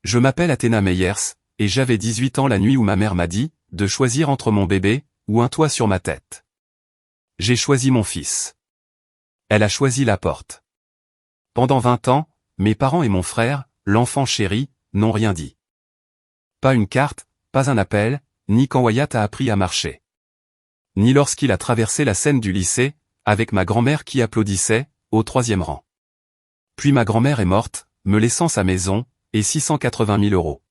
Je m'appelle Athéna Meyers, et j'avais 18 ans la nuit où ma mère m'a dit de choisir entre mon bébé ou un toit sur ma tête. J'ai choisi mon fils. Elle a choisi la porte. Pendant 20 ans, mes parents et mon frère, l'enfant chéri, n'ont rien dit. Pas une carte, pas un appel, ni quand Wyatt a appris à marcher. Ni lorsqu'il a traversé la scène du lycée, avec ma grand-mère qui applaudissait, au 3e rang. Puis ma grand-mère est morte, me laissant sa maison, et 680 000 euros.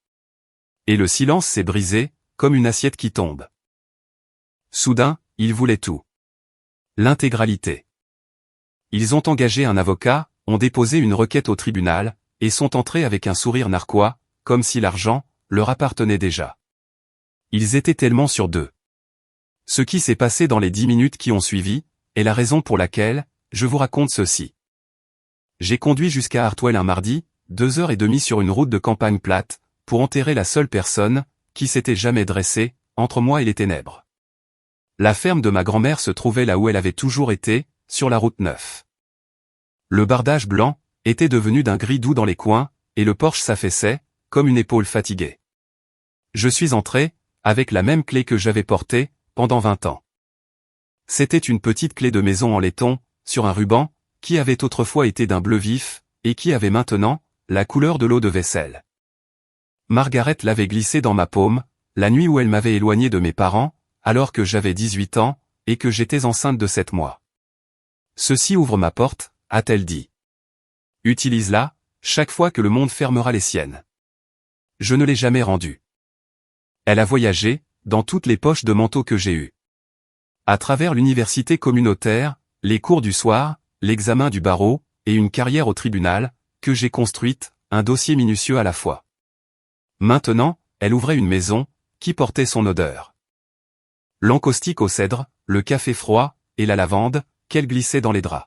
Et le silence s'est brisé, comme une assiette qui tombe. Soudain, ils voulaient tout. L'intégralité. Ils ont engagé un avocat, ont déposé une requête au tribunal, et sont entrés avec un sourire narquois, comme si l'argent leur appartenait déjà. Ils étaient tellement sûrs d'eux. Ce qui s'est passé dans les 10 minutes qui ont suivi, est la raison pour laquelle je vous raconte ceci. J'ai conduit jusqu'à Hartwell un mardi, 2h30 sur une route de campagne plate, pour enterrer la seule personne qui s'était jamais dressée entre moi et les ténèbres. La ferme de ma grand-mère se trouvait là où elle avait toujours été, sur la route 9. Le bardage blanc était devenu d'un gris doux dans les coins, et le porche s'affaissait, comme une épaule fatiguée. Je suis entré, avec la même clé que j'avais portée, pendant 20 ans. C'était une petite clé de maison en laiton, sur un ruban, qui avait autrefois été d'un bleu vif, et qui avait maintenant la couleur de l'eau de vaisselle. Margaret l'avait glissée dans ma paume, la nuit où elle m'avait éloigné de mes parents, alors que j'avais 18 ans, et que j'étais enceinte de 7 mois. Ceci ouvre ma porte, a-t-elle dit. Utilise-la, chaque fois que le monde fermera les siennes. Je ne l'ai jamais rendue. Elle a voyagé, dans toutes les poches de manteau que j'ai eues. À travers l'université communautaire, les cours du soir, l'examen du barreau, et une carrière au tribunal, que j'ai construite, un dossier minutieux à la fois. Maintenant, elle ouvrait une maison, qui portait son odeur. L'encaustique au cèdre, le café froid, et la lavande, qu'elle glissait dans les draps.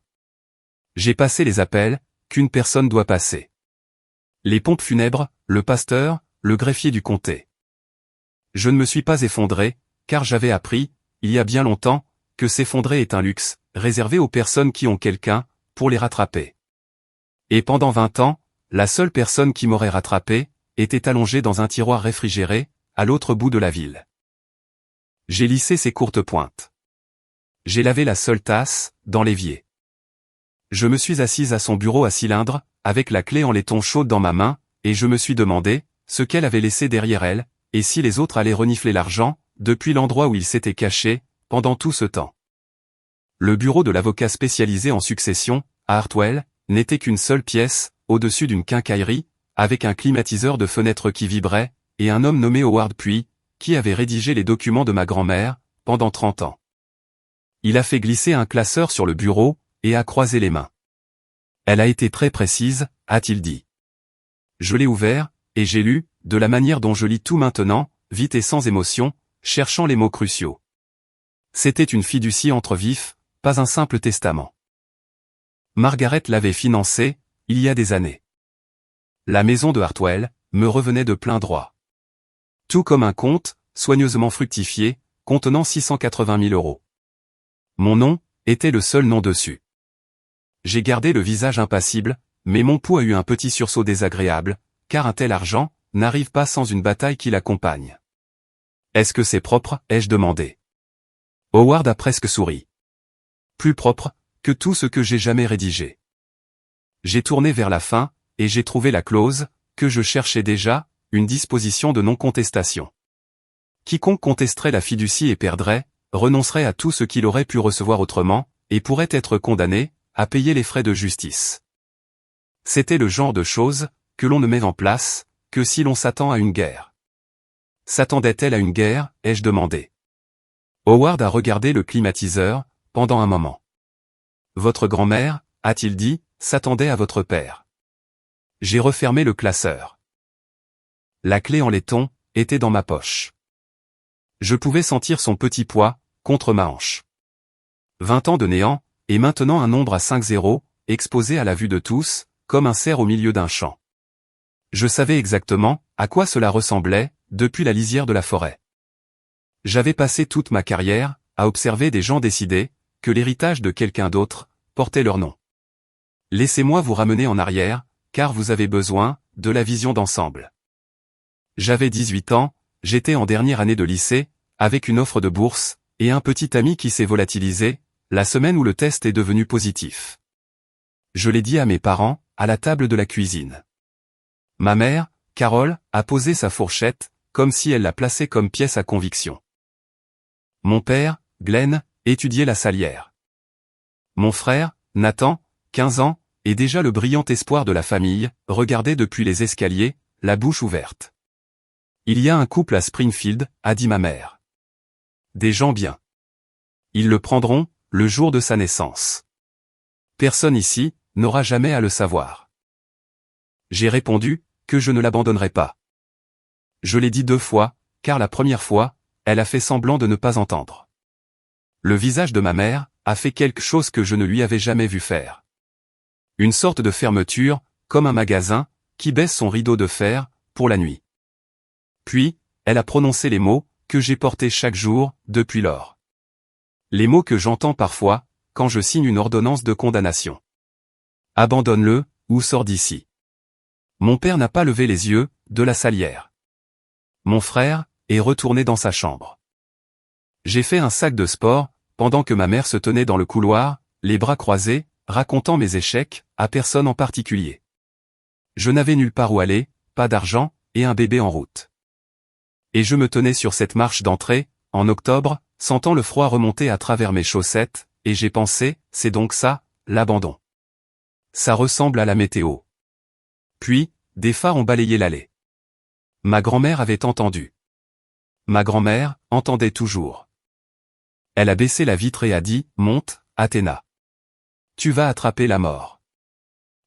J'ai passé les appels, qu'une personne doit passer. Les pompes funèbres, le pasteur, le greffier du comté. Je ne me suis pas effondré, car j'avais appris, il y a bien longtemps, que s'effondrer est un luxe, réservé aux personnes qui ont quelqu'un, pour les rattraper. Et pendant 20 ans, la seule personne qui m'aurait rattrapé, était allongée dans un tiroir réfrigéré, à l'autre bout de la ville. J'ai lissé ses courtes pointes. J'ai lavé la seule tasse, dans l'évier. Je me suis assise à son bureau à cylindre, avec la clé en laiton chaude dans ma main, et je me suis demandé ce qu'elle avait laissé derrière elle, et si les autres allaient renifler l'argent, depuis l'endroit où il s'était caché, pendant tout ce temps. Le bureau de l'avocat spécialisé en succession, à Hartwell, n'était qu'une seule pièce, au-dessus d'une quincaillerie, avec un climatiseur de fenêtre qui vibrait, et un homme nommé Howard Puy, qui avait rédigé les documents de ma grand-mère, pendant 30 ans. Il a fait glisser un classeur sur le bureau, et a croisé les mains. Elle a été très précise, a-t-il dit. Je l'ai ouvert, et j'ai lu, de la manière dont je lis tout maintenant, vite et sans émotion, cherchant les mots cruciaux. C'était une fiducie entre vifs, pas un simple testament. Margaret l'avait financé, il y a des années. La maison de Hartwell me revenait de plein droit. Tout comme un compte, soigneusement fructifié, contenant 680 000 euros. Mon nom était le seul nom dessus. J'ai gardé le visage impassible, mais mon pouls a eu un petit sursaut désagréable, car un tel argent n'arrive pas sans une bataille qui l'accompagne. Est-ce que c'est propre, ai-je demandé. Howard a presque souri. Plus propre que tout ce que j'ai jamais rédigé. J'ai tourné vers la fin, et j'ai trouvé la clause, que je cherchais déjà, une disposition de non-contestation. Quiconque contesterait la fiducie et perdrait, renoncerait à tout ce qu'il aurait pu recevoir autrement, et pourrait être condamné à payer les frais de justice. C'était le genre de choses que l'on ne met en place que si l'on s'attend à une guerre. S'attendait-elle à une guerre, ai-je demandé. Howard a regardé le climatiseur, pendant un moment. Votre grand-mère, a-t-il dit, s'attendait à votre père. J'ai refermé le classeur. La clé en laiton était dans ma poche. Je pouvais sentir son petit poids, contre ma hanche. 20 ans de néant, et maintenant un nombre à 5 zéros, exposé à la vue de tous, comme un cerf au milieu d'un champ. Je savais exactement à quoi cela ressemblait, depuis la lisière de la forêt. J'avais passé toute ma carrière à observer des gens décider que l'héritage de quelqu'un d'autre portait leur nom. Laissez-moi vous ramener en arrière, car vous avez besoin de la vision d'ensemble. J'avais 18 ans, j'étais en dernière année de lycée, avec une offre de bourse, et un petit ami qui s'est volatilisé, la semaine où le test est devenu positif. Je l'ai dit à mes parents, à la table de la cuisine. Ma mère, Carole, a posé sa fourchette, comme si elle la plaçait comme pièce à conviction. Mon père, Glenn, étudiait la salière. Mon frère, Nathan, 15 ans, et déjà le brillant espoir de la famille, regardait depuis les escaliers, la bouche ouverte. Il y a un couple à Springfield, a dit ma mère. Des gens bien. Ils le prendront, le jour de sa naissance. Personne ici n'aura jamais à le savoir. J'ai répondu que je ne l'abandonnerai pas. Je l'ai dit 2 fois, car la première fois, elle a fait semblant de ne pas entendre. Le visage de ma mère a fait quelque chose que je ne lui avais jamais vu faire. Une sorte de fermeture, comme un magasin, qui baisse son rideau de fer, pour la nuit. Puis, elle a prononcé les mots que j'ai portés chaque jour, depuis lors. Les mots que j'entends parfois, quand je signe une ordonnance de condamnation. Abandonne-le, ou sors d'ici. Mon père n'a pas levé les yeux de la salière. Mon frère est retourné dans sa chambre. J'ai fait un sac de sport, pendant que ma mère se tenait dans le couloir, les bras croisés, racontant mes échecs, à personne en particulier. Je n'avais nulle part où aller, pas d'argent, et un bébé en route. Et je me tenais sur cette marche d'entrée, en octobre, sentant le froid remonter à travers mes chaussettes, et j'ai pensé, c'est donc ça, l'abandon. Ça ressemble à la météo. Puis, des phares ont balayé l'allée. Ma grand-mère avait entendu. Ma grand-mère entendait toujours. Elle a baissé la vitre et a dit, « Monte, Athéna. Tu vas attraper la mort. »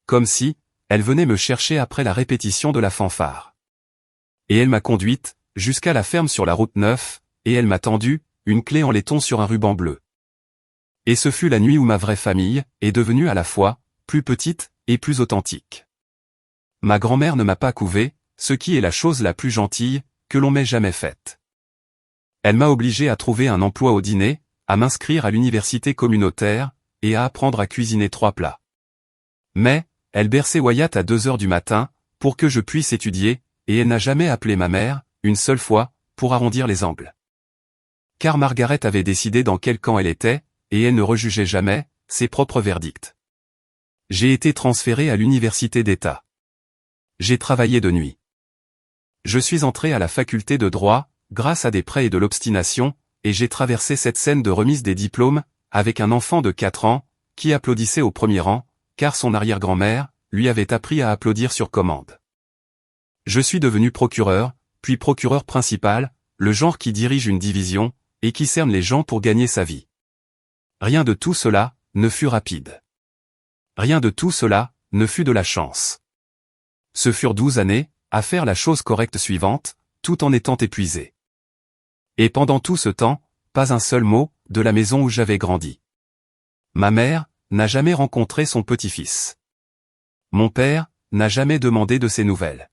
Comme si, elle venait me chercher après la répétition de la fanfare. Et elle m'a conduite, jusqu'à la ferme sur la route 9, et elle m'a tendu, une clé en laiton sur un ruban bleu. Et ce fut la nuit où ma vraie famille est devenue à la fois, plus petite, et plus authentique. Ma grand-mère ne m'a pas couvé, ce qui est la chose la plus gentille, que l'on m'ait jamais faite. Elle m'a obligé à trouver un emploi au dîner, à m'inscrire à l'université communautaire, et à apprendre à cuisiner 3 plats. Mais, elle berçait Wyatt à 2 heures du matin, pour que je puisse étudier, et elle n'a jamais appelé ma mère, une seule fois, pour arrondir les angles. Car Margaret avait décidé dans quel camp elle était, et elle ne rejugeait jamais ses propres verdicts. J'ai été transféré à l'université d'État. J'ai travaillé de nuit. Je suis entré à la faculté de droit, grâce à des prêts et de l'obstination, et j'ai traversé cette scène de remise des diplômes, avec un enfant de 4 ans, qui applaudissait au premier rang, car son arrière-grand-mère lui avait appris à applaudir sur commande. Je suis devenu procureur, puis procureur principal, le genre qui dirige une division, et qui cerne les gens pour gagner sa vie. Rien de tout cela ne fut rapide. Rien de tout cela ne fut de la chance. Ce furent 12 années, à faire la chose correcte suivante, tout en étant épuisé. Et pendant tout ce temps, pas un seul mot, de la maison où j'avais grandi. Ma mère n'a jamais rencontré son petit-fils. Mon père n'a jamais demandé de ses nouvelles.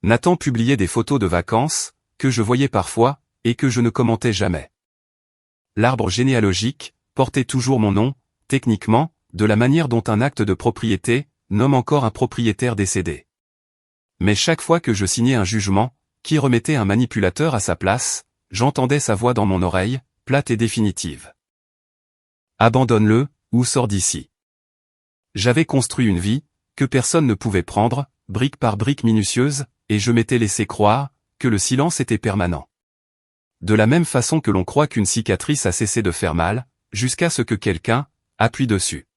Nathan publiait des photos de vacances, que je voyais parfois, et que je ne commentais jamais. L'arbre généalogique portait toujours mon nom, techniquement, de la manière dont un acte de propriété nomme encore un propriétaire décédé. Mais chaque fois que je signais un jugement, qui remettait un manipulateur à sa place, j'entendais sa voix dans mon oreille, plate et définitive. Abandonne-le, ou sors d'ici. J'avais construit une vie, que personne ne pouvait prendre, brique par brique minutieuse, et je m'étais laissé croire, que le silence était permanent. De la même façon que l'on croit qu'une cicatrice a cessé de faire mal, jusqu'à ce que quelqu'un appuie dessus.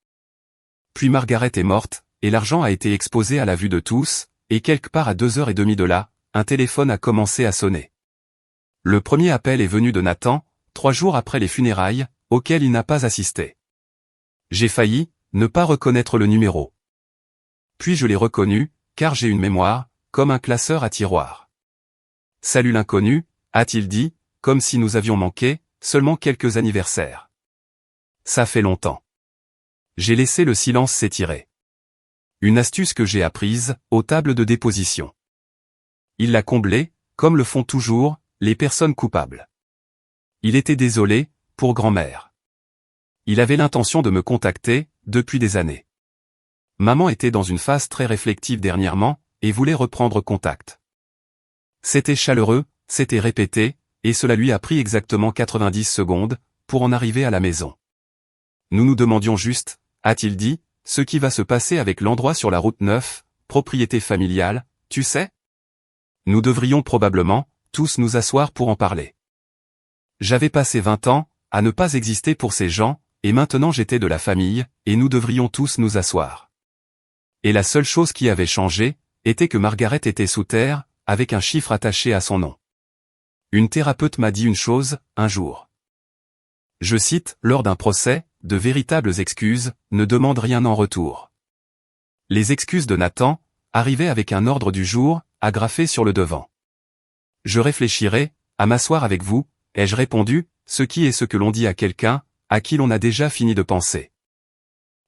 Puis Margaret est morte, et l'argent a été exposé à la vue de tous, et quelque part à 2h30 de là, un téléphone a commencé à sonner. Le premier appel est venu de Nathan, 3 jours après les funérailles, auxquelles il n'a pas assisté. J'ai failli ne pas reconnaître le numéro. Puis je l'ai reconnu, car j'ai une mémoire, comme un classeur à tiroir. « Salut l'inconnu », a-t-il dit, comme si nous avions manqué, seulement quelques anniversaires. Ça fait longtemps. J'ai laissé le silence s'étirer. Une astuce que j'ai apprise, aux tables de déposition. Il l'a comblée, comme le font toujours, les personnes coupables. Il était désolé, pour grand-mère. Il avait l'intention de me contacter, depuis des années. Maman était dans une phase très réflexive dernièrement, et voulait reprendre contact. C'était chaleureux, c'était répété, et cela lui a pris exactement 90 secondes, pour en arriver à la maison. Nous nous demandions juste, a-t-il dit, ce qui va se passer avec l'endroit sur la route 9, propriété familiale, tu sais? Nous devrions probablement, tous nous asseoir pour en parler. J'avais passé 20 ans, à ne pas exister pour ces gens, et maintenant j'étais de la famille, et nous devrions tous nous asseoir. Et la seule chose qui avait changé, était que Margaret était sous terre, avec un chiffre attaché à son nom. Une thérapeute m'a dit une chose, un jour. Je cite, lors d'un procès, de véritables excuses, ne demandent rien en retour. Les excuses de Nathan, arrivaient avec un ordre du jour, agrafé sur le devant. Je réfléchirai, à m'asseoir avec vous, ai-je répondu, ce qui est ce que l'on dit à quelqu'un, à qui l'on a déjà fini de penser.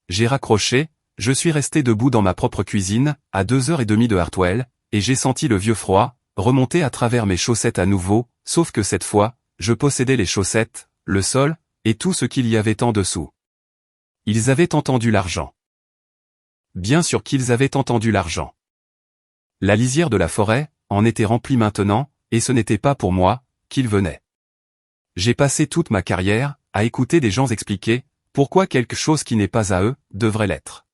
J'ai raccroché, je suis resté debout dans ma propre cuisine, à 2h30 de Hartwell, et j'ai senti le vieux froid, remonter à travers mes chaussettes à nouveau, sauf que cette fois, je possédais les chaussettes, le sol, et tout ce qu'il y avait en dessous. Ils avaient entendu l'argent. Bien sûr qu'ils avaient entendu l'argent. La lisière de la forêt, en était remplie maintenant, et ce n'était pas pour moi, qu'ils venaient. J'ai passé toute ma carrière, à écouter des gens expliquer, pourquoi quelque chose qui n'est pas à eux, devrait l'être.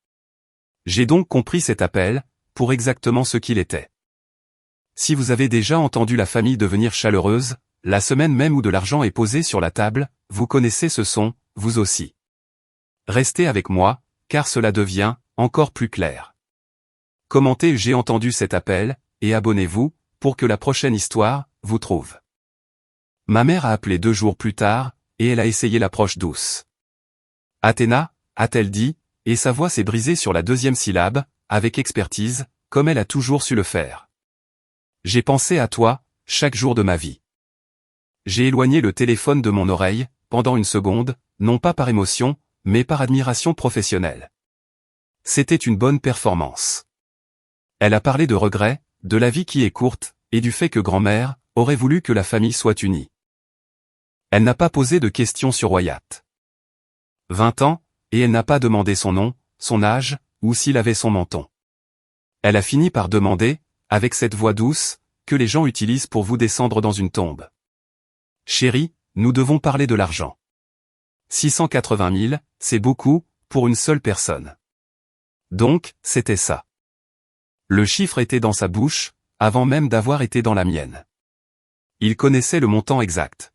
J'ai donc compris cet appel, pour exactement ce qu'il était. Si vous avez déjà entendu la famille devenir chaleureuse, la semaine même où de l'argent est posé sur la table, vous connaissez ce son, vous aussi. Restez avec moi, car cela devient, encore plus clair. Commentez j'ai entendu cet appel, et abonnez-vous, pour que la prochaine histoire, vous trouve. Ma mère a appelé 2 jours plus tard, et elle a essayé l'approche douce. Athéna, a-t-elle dit, et sa voix s'est brisée sur la 2e syllabe, avec expertise, comme elle a toujours su le faire. J'ai pensé à toi, chaque jour de ma vie. J'ai éloigné le téléphone de mon oreille, pendant une seconde, non pas par émotion, mais par admiration professionnelle. C'était une bonne performance. Elle a parlé de regrets, de la vie qui est courte, et du fait que grand-mère aurait voulu que la famille soit unie. Elle n'a pas posé de questions sur Wyatt. 20 ans, et elle n'a pas demandé son nom, son âge, ou s'il avait son menton. Elle a fini par demander, avec cette voix douce, que les gens utilisent pour vous descendre dans une tombe. Chérie, nous devons parler de l'argent. 680 000, c'est beaucoup, pour une seule personne. Donc, c'était ça. Le chiffre était dans sa bouche, avant même d'avoir été dans la mienne. Il connaissait le montant exact.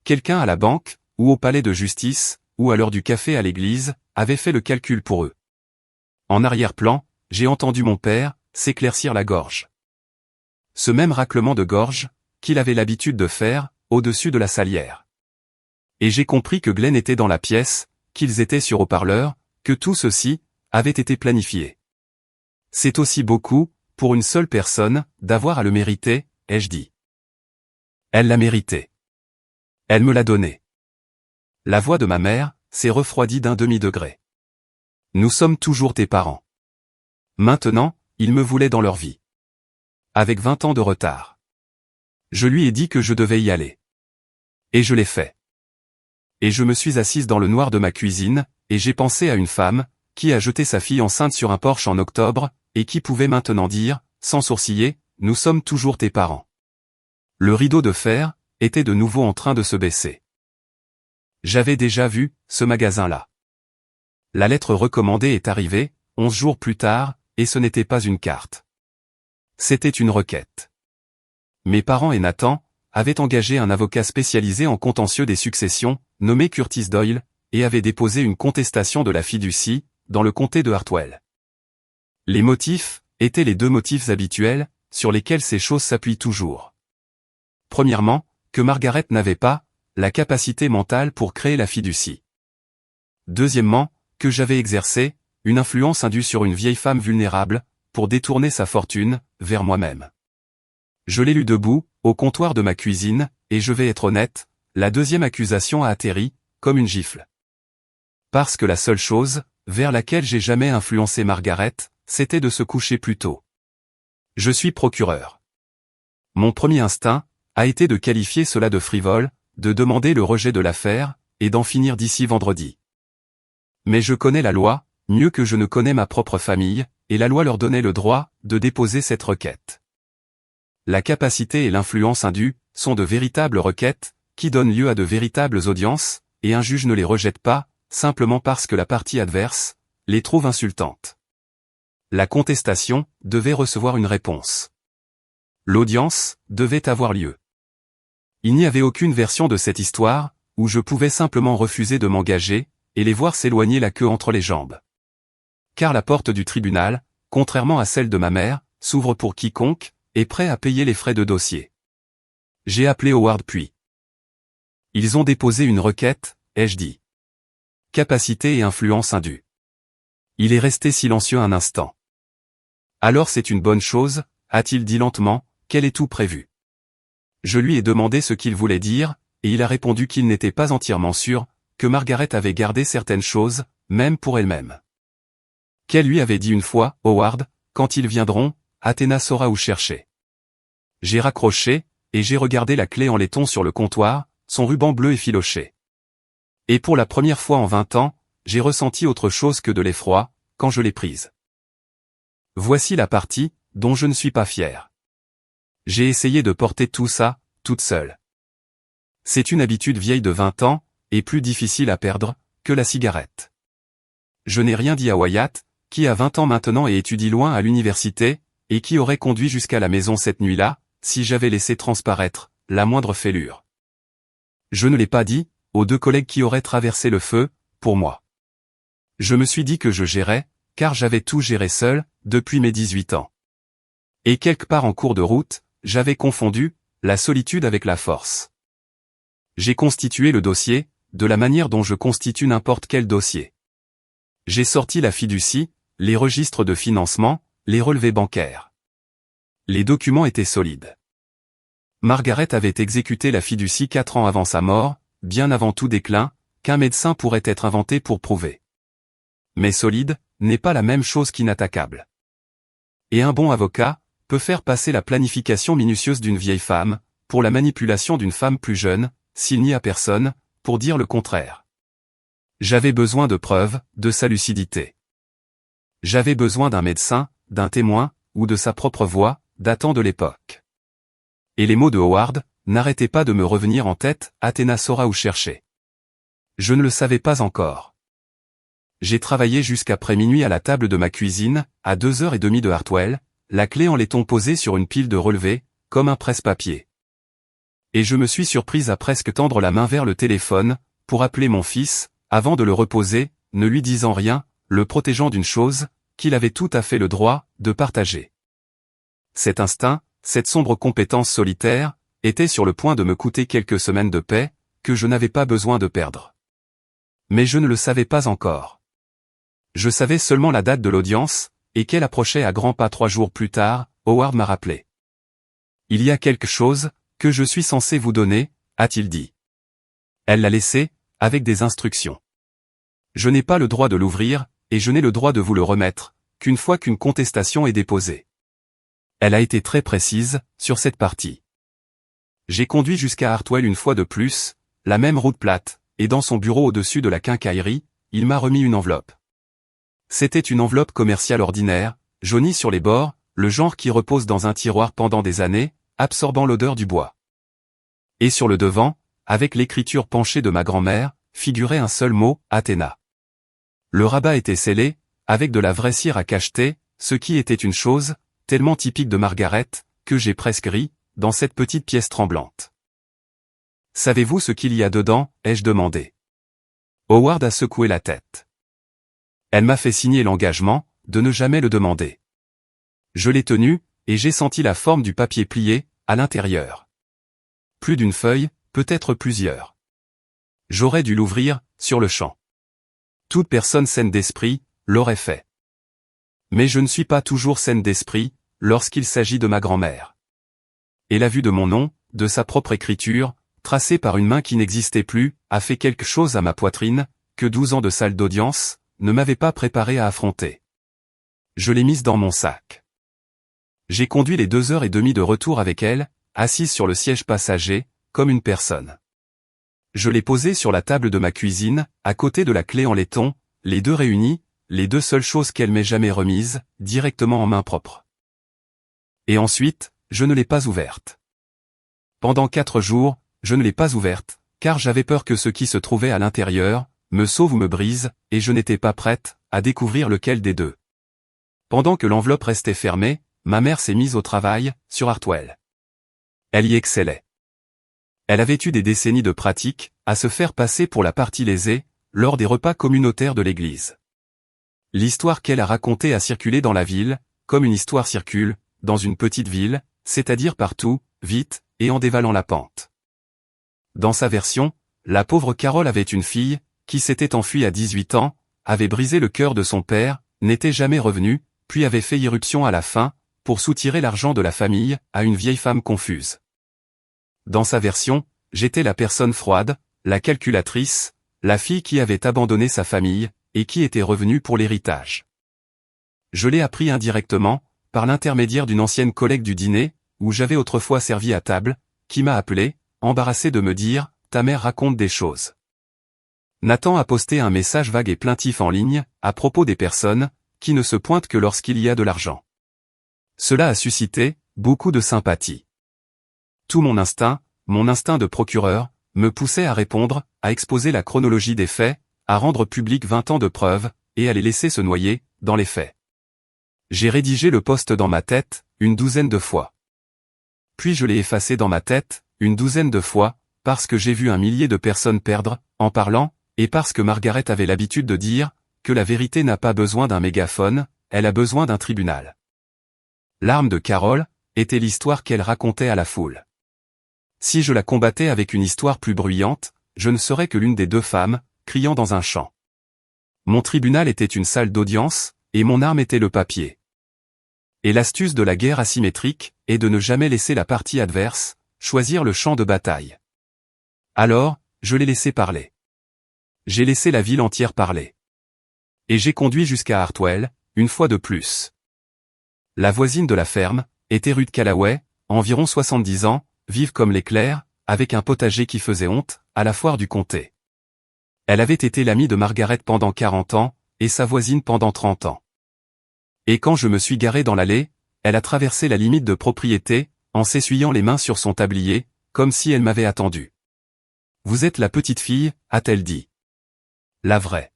Quelqu'un à la banque, ou au palais de justice, ou à l'heure du café à l'église, avait fait le calcul pour eux. En arrière-plan, j'ai entendu mon père s'éclaircir la gorge. Ce même raclement de gorge, qu'il avait l'habitude de faire, au-dessus de la salière. Et j'ai compris que Glenn était dans la pièce, qu'ils étaient sur haut-parleur, que tout ceci avait été planifié. C'est aussi beaucoup, pour une seule personne, d'avoir à le mériter, ai-je dit. Elle l'a mérité. Elle me l'a donné. La voix de ma mère s'est refroidie d'un demi-degré. Nous sommes toujours tes parents. Maintenant, ils me voulaient dans leur vie. Avec 20 ans de retard. Je lui ai dit que je devais y aller. Et je l'ai fait. Et je me suis assise dans le noir de ma cuisine, et j'ai pensé à une femme, qui a jeté sa fille enceinte sur un porche en octobre, et qui pouvait maintenant dire, sans sourciller, nous sommes toujours tes parents. Le rideau de fer était de nouveau en train de se baisser. J'avais déjà vu ce magasin-là. La lettre recommandée est arrivée, 11 jours plus tard, et ce n'était pas une carte. C'était une requête. Mes parents et Nathan avaient engagé un avocat spécialisé en contentieux des successions, nommé Curtis Doyle, et avaient déposé une contestation de la fiducie, dans le comté de Hartwell. Les motifs étaient les 2 motifs habituels, sur lesquels ces choses s'appuient toujours. Premièrement, que Margaret n'avait pas la capacité mentale pour créer la fiducie. Deuxièmement, que j'avais exercé une influence indue sur une vieille femme vulnérable, pour détourner sa fortune vers moi-même. Je l'ai lu debout, au comptoir de ma cuisine, et je vais être honnête, la 2e accusation a atterri, comme une gifle. Parce que la seule chose, vers laquelle j'ai jamais influencé Margaret, c'était de se coucher plus tôt. Je suis procureur. Mon premier instinct a été de qualifier cela de frivole, de demander le rejet de l'affaire, et d'en finir d'ici vendredi. Mais je connais la loi, mieux que je ne connais ma propre famille, et la loi leur donnait le droit de déposer cette requête. la capacité et l'influence indues sont de véritables requêtes, qui donnent lieu à de véritables audiences, et un juge ne les rejette pas, simplement parce que la partie adverse les trouve insultantes. La contestation devait recevoir une réponse. L'audience devait avoir lieu. Il n'y avait aucune version de cette histoire, où je pouvais simplement refuser de m'engager, et les voir s'éloigner la queue entre les jambes. Car la porte du tribunal, contrairement à celle de ma mère, s'ouvre pour quiconque est prêt à payer les frais de dossier. J'ai appelé Howard puis. Ils ont déposé une requête, ai-je dit. Capacité et influence indue. Il est resté silencieux un instant. Alors c'est une bonne chose, a-t-il dit lentement, qu'elle ait tout prévu. Je lui ai demandé ce qu'il voulait dire, et il a répondu qu'il n'était pas entièrement sûr, que Margaret avait gardé certaines choses, même pour elle-même. Qu'elle lui avait dit une fois, Howard, quand ils viendront, Athéna saura où chercher. J'ai raccroché, et j'ai regardé la clé en laiton sur le comptoir, son ruban bleu effiloché. Et pour la première fois en 20 ans, j'ai ressenti autre chose que de l'effroi, quand je l'ai prise. Voici la partie, dont je ne suis pas fier. J'ai essayé de porter tout ça, toute seule. C'est une habitude vieille de 20 ans, et plus difficile à perdre, que la cigarette. Je n'ai rien dit à Wyatt, qui a 20 ans maintenant et étudie loin à l'université, et qui aurait conduit jusqu'à la maison cette nuit-là, si j'avais laissé transparaître la moindre fêlure. Je ne l'ai pas dit aux 2 collègues qui auraient traversé le feu, pour moi. Je me suis dit que je gérais, car j'avais tout géré seul, depuis mes 18 ans. Et quelque part en cours de route, j'avais confondu la solitude avec la force. J'ai constitué le dossier, de la manière dont je constitue n'importe quel dossier. J'ai sorti la fiducie, les registres de financement, les relevés bancaires. Les documents étaient solides. Margaret avait exécuté la fiducie 4 ans avant sa mort, bien avant tout déclin, qu'un médecin pourrait être inventé pour prouver. Mais solide, n'est pas la même chose qu'inattaquable. Et un bon avocat peut faire passer la planification minutieuse d'une vieille femme, pour la manipulation d'une femme plus jeune, s'il n'y a personne, pour dire le contraire. J'avais besoin de preuves, de sa lucidité. J'avais besoin d'un médecin, d'un témoin, ou de sa propre voix, datant de l'époque. Et les mots de Howard n'arrêtaient pas de me revenir en tête, Athéna saura où chercher. Je ne le savais pas encore. J'ai travaillé jusqu'après minuit à la table de ma cuisine, à 2h30 de Hartwell, la clé en laiton posée sur une pile de relevés, comme un presse-papier. Et je me suis surprise à presque tendre la main vers le téléphone, pour appeler mon fils, avant de le reposer, ne lui disant rien, le protégeant d'une chose, qu'il avait tout à fait le droit de partager. Cet instinct, cette sombre compétence solitaire, était sur le point de me coûter quelques semaines de paix, que je n'avais pas besoin de perdre. Mais je ne le savais pas encore. Je savais seulement la date de l'audience, et qu'elle approchait à grands pas 3 jours plus tard, Howard m'a rappelé. Il y a quelque chose, que je suis censé vous donner, a-t-il dit. Elle l'a laissé, avec des instructions. Je n'ai pas le droit de l'ouvrir, et je n'ai le droit de vous le remettre, qu'une fois qu'une contestation est déposée. Elle a été très précise, sur cette partie. J'ai conduit jusqu'à Hartwell une fois de plus, la même route plate, et dans son bureau au-dessus de la quincaillerie, il m'a remis une enveloppe. C'était une enveloppe commerciale ordinaire, jaunie sur les bords, le genre qui repose dans un tiroir pendant des années, absorbant l'odeur du bois. Et sur le devant, avec l'écriture penchée de ma grand-mère, figurait un seul mot, Athéna. Le rabat était scellé, avec de la vraie cire à cacheter, ce qui était une chose, tellement typique de Margaret, que j'ai presque ri, dans cette petite pièce tremblante. Savez-vous ce qu'il y a dedans, ai-je demandé. Howard a secoué la tête. Elle m'a fait signer l'engagement, de ne jamais le demander. Je l'ai tenu, et j'ai senti la forme du papier plié, à l'intérieur. Plus d'une feuille, peut-être plusieurs. J'aurais dû l'ouvrir, sur le champ. Toute personne saine d'esprit, l'aurait fait. Mais je ne suis pas toujours saine d'esprit, lorsqu'il s'agit de ma grand-mère. Et la vue de mon nom, de sa propre écriture, tracée par une main qui n'existait plus, a fait quelque chose à ma poitrine, que 12 ans de salle d'audience, ne m'avaient pas préparé à affronter. Je l'ai mise dans mon sac. J'ai conduit les 2h30 de retour avec elle, assise sur le siège passager, comme une personne. Je l'ai posée sur la table de ma cuisine, à côté de la clé en laiton, les deux réunies, les 2 seules choses qu'elle m'ait jamais remises, directement en main propre. Et ensuite, je ne l'ai pas ouverte. Pendant 4 jours, je ne l'ai pas ouverte, car j'avais peur que ce qui se trouvait à l'intérieur me sauve ou me brise, et je n'étais pas prête à découvrir lequel des deux. Pendant que l'enveloppe restait fermée, ma mère s'est mise au travail sur Hartwell. Elle y excellait. Elle avait eu des décennies de pratique à se faire passer pour la partie lésée lors des repas communautaires de l'église. L'histoire qu'elle a racontée a circulé dans la ville, comme une histoire circule dans une petite ville, c'est-à-dire partout, vite, et en dévalant la pente. Dans sa version, la pauvre Carole avait une fille qui s'était enfuie à 18 ans, avait brisé le cœur de son père, n'était jamais revenue, puis avait fait irruption à la fin, pour soutirer l'argent de la famille à une vieille femme confuse. Dans sa version, j'étais la personne froide, la calculatrice, la fille qui avait abandonné sa famille, et qui était revenue pour l'héritage. Je l'ai appris indirectement, par l'intermédiaire d'une ancienne collègue du dîner, où j'avais autrefois servi à table, qui m'a appelé, embarrassé de me dire « Ta mère raconte des choses ». Nathan a posté un message vague et plaintif en ligne, à propos des personnes qui ne se pointent que lorsqu'il y a de l'argent. Cela a suscité beaucoup de sympathie. Tout mon instinct de procureur, me poussait à répondre, à exposer la chronologie des faits, à rendre public 20 ans de preuves, et à les laisser se noyer dans les faits. J'ai rédigé le post dans ma tête, une 12aine de fois. Puis je l'ai effacé dans ma tête, une 12aine de fois, parce que j'ai vu un millier de personnes perdre, en parlant, et parce que Margaret avait l'habitude de dire que la vérité n'a pas besoin d'un mégaphone, elle a besoin d'un tribunal. L'arme de Carole était l'histoire qu'elle racontait à la foule. Si je la combattais avec une histoire plus bruyante, je ne serais que l'une des deux femmes, criant dans un champ. Mon tribunal était une salle d'audience, et mon arme était le papier. Et l'astuce de la guerre asymétrique est de ne jamais laisser la partie adverse choisir le champ de bataille. Alors, je l'ai laissé parler. J'ai laissé la ville entière parler. Et j'ai conduit jusqu'à Hartwell, une fois de plus. La voisine de la ferme était Ruth Callaway, environ 70 ans, vive comme l'éclair, avec un potager qui faisait honte, à la foire du comté. Elle avait été l'amie de Margaret pendant 40 ans, et sa voisine pendant 30 ans. Et quand je me suis garé dans l'allée, elle a traversé la limite de propriété, en s'essuyant les mains sur son tablier, comme si elle m'avait attendu. « Vous êtes la petite fille » a-t-elle dit. La vraie.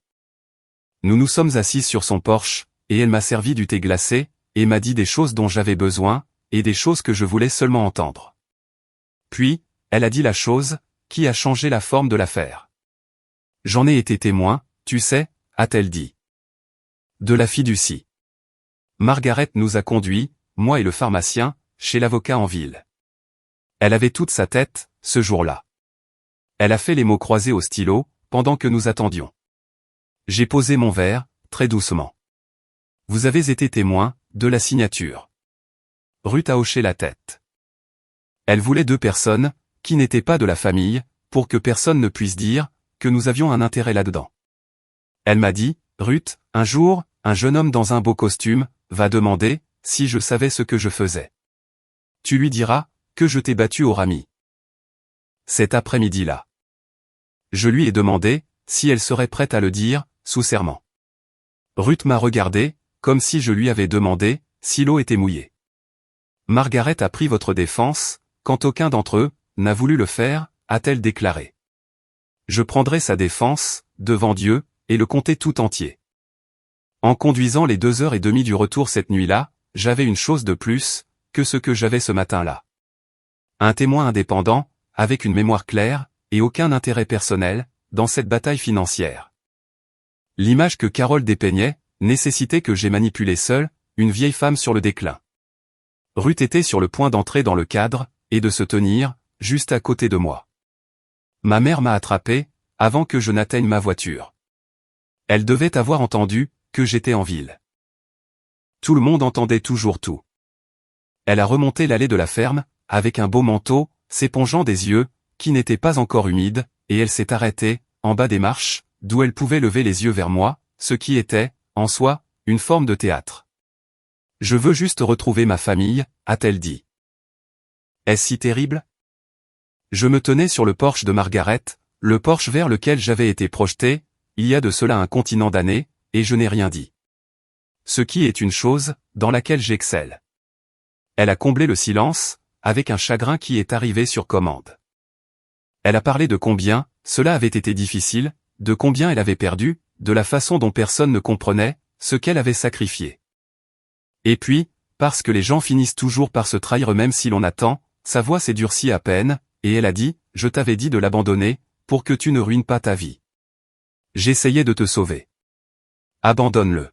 Nous nous sommes assises sur son porche, et elle m'a servi du thé glacé, et m'a dit des choses dont j'avais besoin, et des choses que je voulais seulement entendre. Puis, elle a dit la chose qui a changé la forme de l'affaire. J'en ai été témoin, tu sais, a-t-elle dit. De la fiducie. Margaret nous a conduits, moi et le pharmacien, chez l'avocat en ville. Elle avait toute sa tête, ce jour-là. Elle a fait les mots croisés au stylo, pendant que nous attendions. J'ai posé mon verre, très doucement. Vous avez été témoin de la signature. Ruth a hoché la tête. Elle voulait 2 personnes, qui n'étaient pas de la famille, pour que personne ne puisse dire que nous avions un intérêt là-dedans. Elle m'a dit, Ruth, un jour, un jeune homme dans un beau costume va demander si je savais ce que je faisais. Tu lui diras que je t'ai battu au rami. Cet après-midi-là. Je lui ai demandé si elle serait prête à le dire, sous serment. Ruth m'a regardé, comme si je lui avais demandé si l'eau était mouillée. Margaret a pris votre défense, quand aucun d'entre eux n'a voulu le faire, a-t-elle déclaré. Je prendrai sa défense, devant Dieu, et le comté tout entier. En conduisant les 2h30 du retour cette nuit-là, j'avais une chose de plus que ce que j'avais ce matin-là. Un témoin indépendant, avec une mémoire claire, et aucun intérêt personnel, dans cette bataille financière. L'image que Carole dépeignait nécessitait que j'ai manipulé seule une vieille femme sur le déclin. Ruth était sur le point d'entrer dans le cadre, et de se tenir, juste à côté de moi. Ma mère m'a attrapé, avant que je n'atteigne ma voiture. Elle devait avoir entendu que j'étais en ville. Tout le monde entendait toujours tout. Elle a remonté l'allée de la ferme, avec un beau manteau, s'épongeant des yeux, qui n'étaient pas encore humides, et elle s'est arrêtée, en bas des marches, d'où elle pouvait lever les yeux vers moi, ce qui était, en soi, une forme de théâtre. Je veux juste retrouver ma famille, a-t-elle dit. Est-ce si terrible? Je me tenais sur le porche de Margaret, le porche vers lequel j'avais été projeté, il y a de cela un continent d'années, et je n'ai rien dit. Ce qui est une chose, dans laquelle j'excelle. Elle a comblé le silence, avec un chagrin qui est arrivé sur commande. Elle a parlé de combien cela avait été difficile, de combien elle avait perdu, de la façon dont personne ne comprenait ce qu'elle avait sacrifié. Et puis, parce que les gens finissent toujours par se trahir même si l'on attend, sa voix s'est durcie à peine, et elle a dit, « Je t'avais dit de l'abandonner, pour que tu ne ruines pas ta vie. J'essayais de te sauver. Abandonne-le. »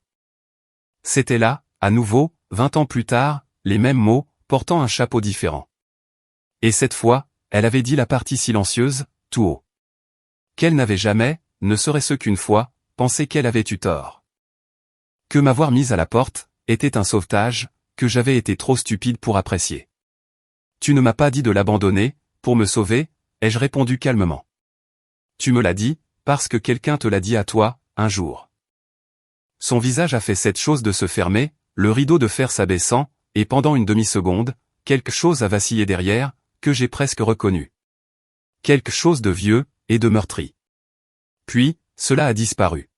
C'était là, à nouveau, 20 ans plus tard, les mêmes mots, portant un chapeau différent. Et cette fois, elle avait dit la partie silencieuse, tout haut. Qu'elle n'avait jamais, ne serait-ce qu'une fois, pensé qu'elle avait eu tort. Que m'avoir mise à la porte, était un sauvetage, que j'avais été trop stupide pour apprécier. Tu ne m'as pas dit de l'abandonner, pour me sauver, ai-je répondu calmement. Tu me l'as dit, parce que quelqu'un te l'a dit à toi, un jour. Son visage a fait cette chose de se fermer, le rideau de fer s'abaissant, et pendant une demi-seconde, quelque chose a vacillé derrière, que j'ai presque reconnu. Quelque chose de vieux, et de meurtri. Puis, cela a disparu.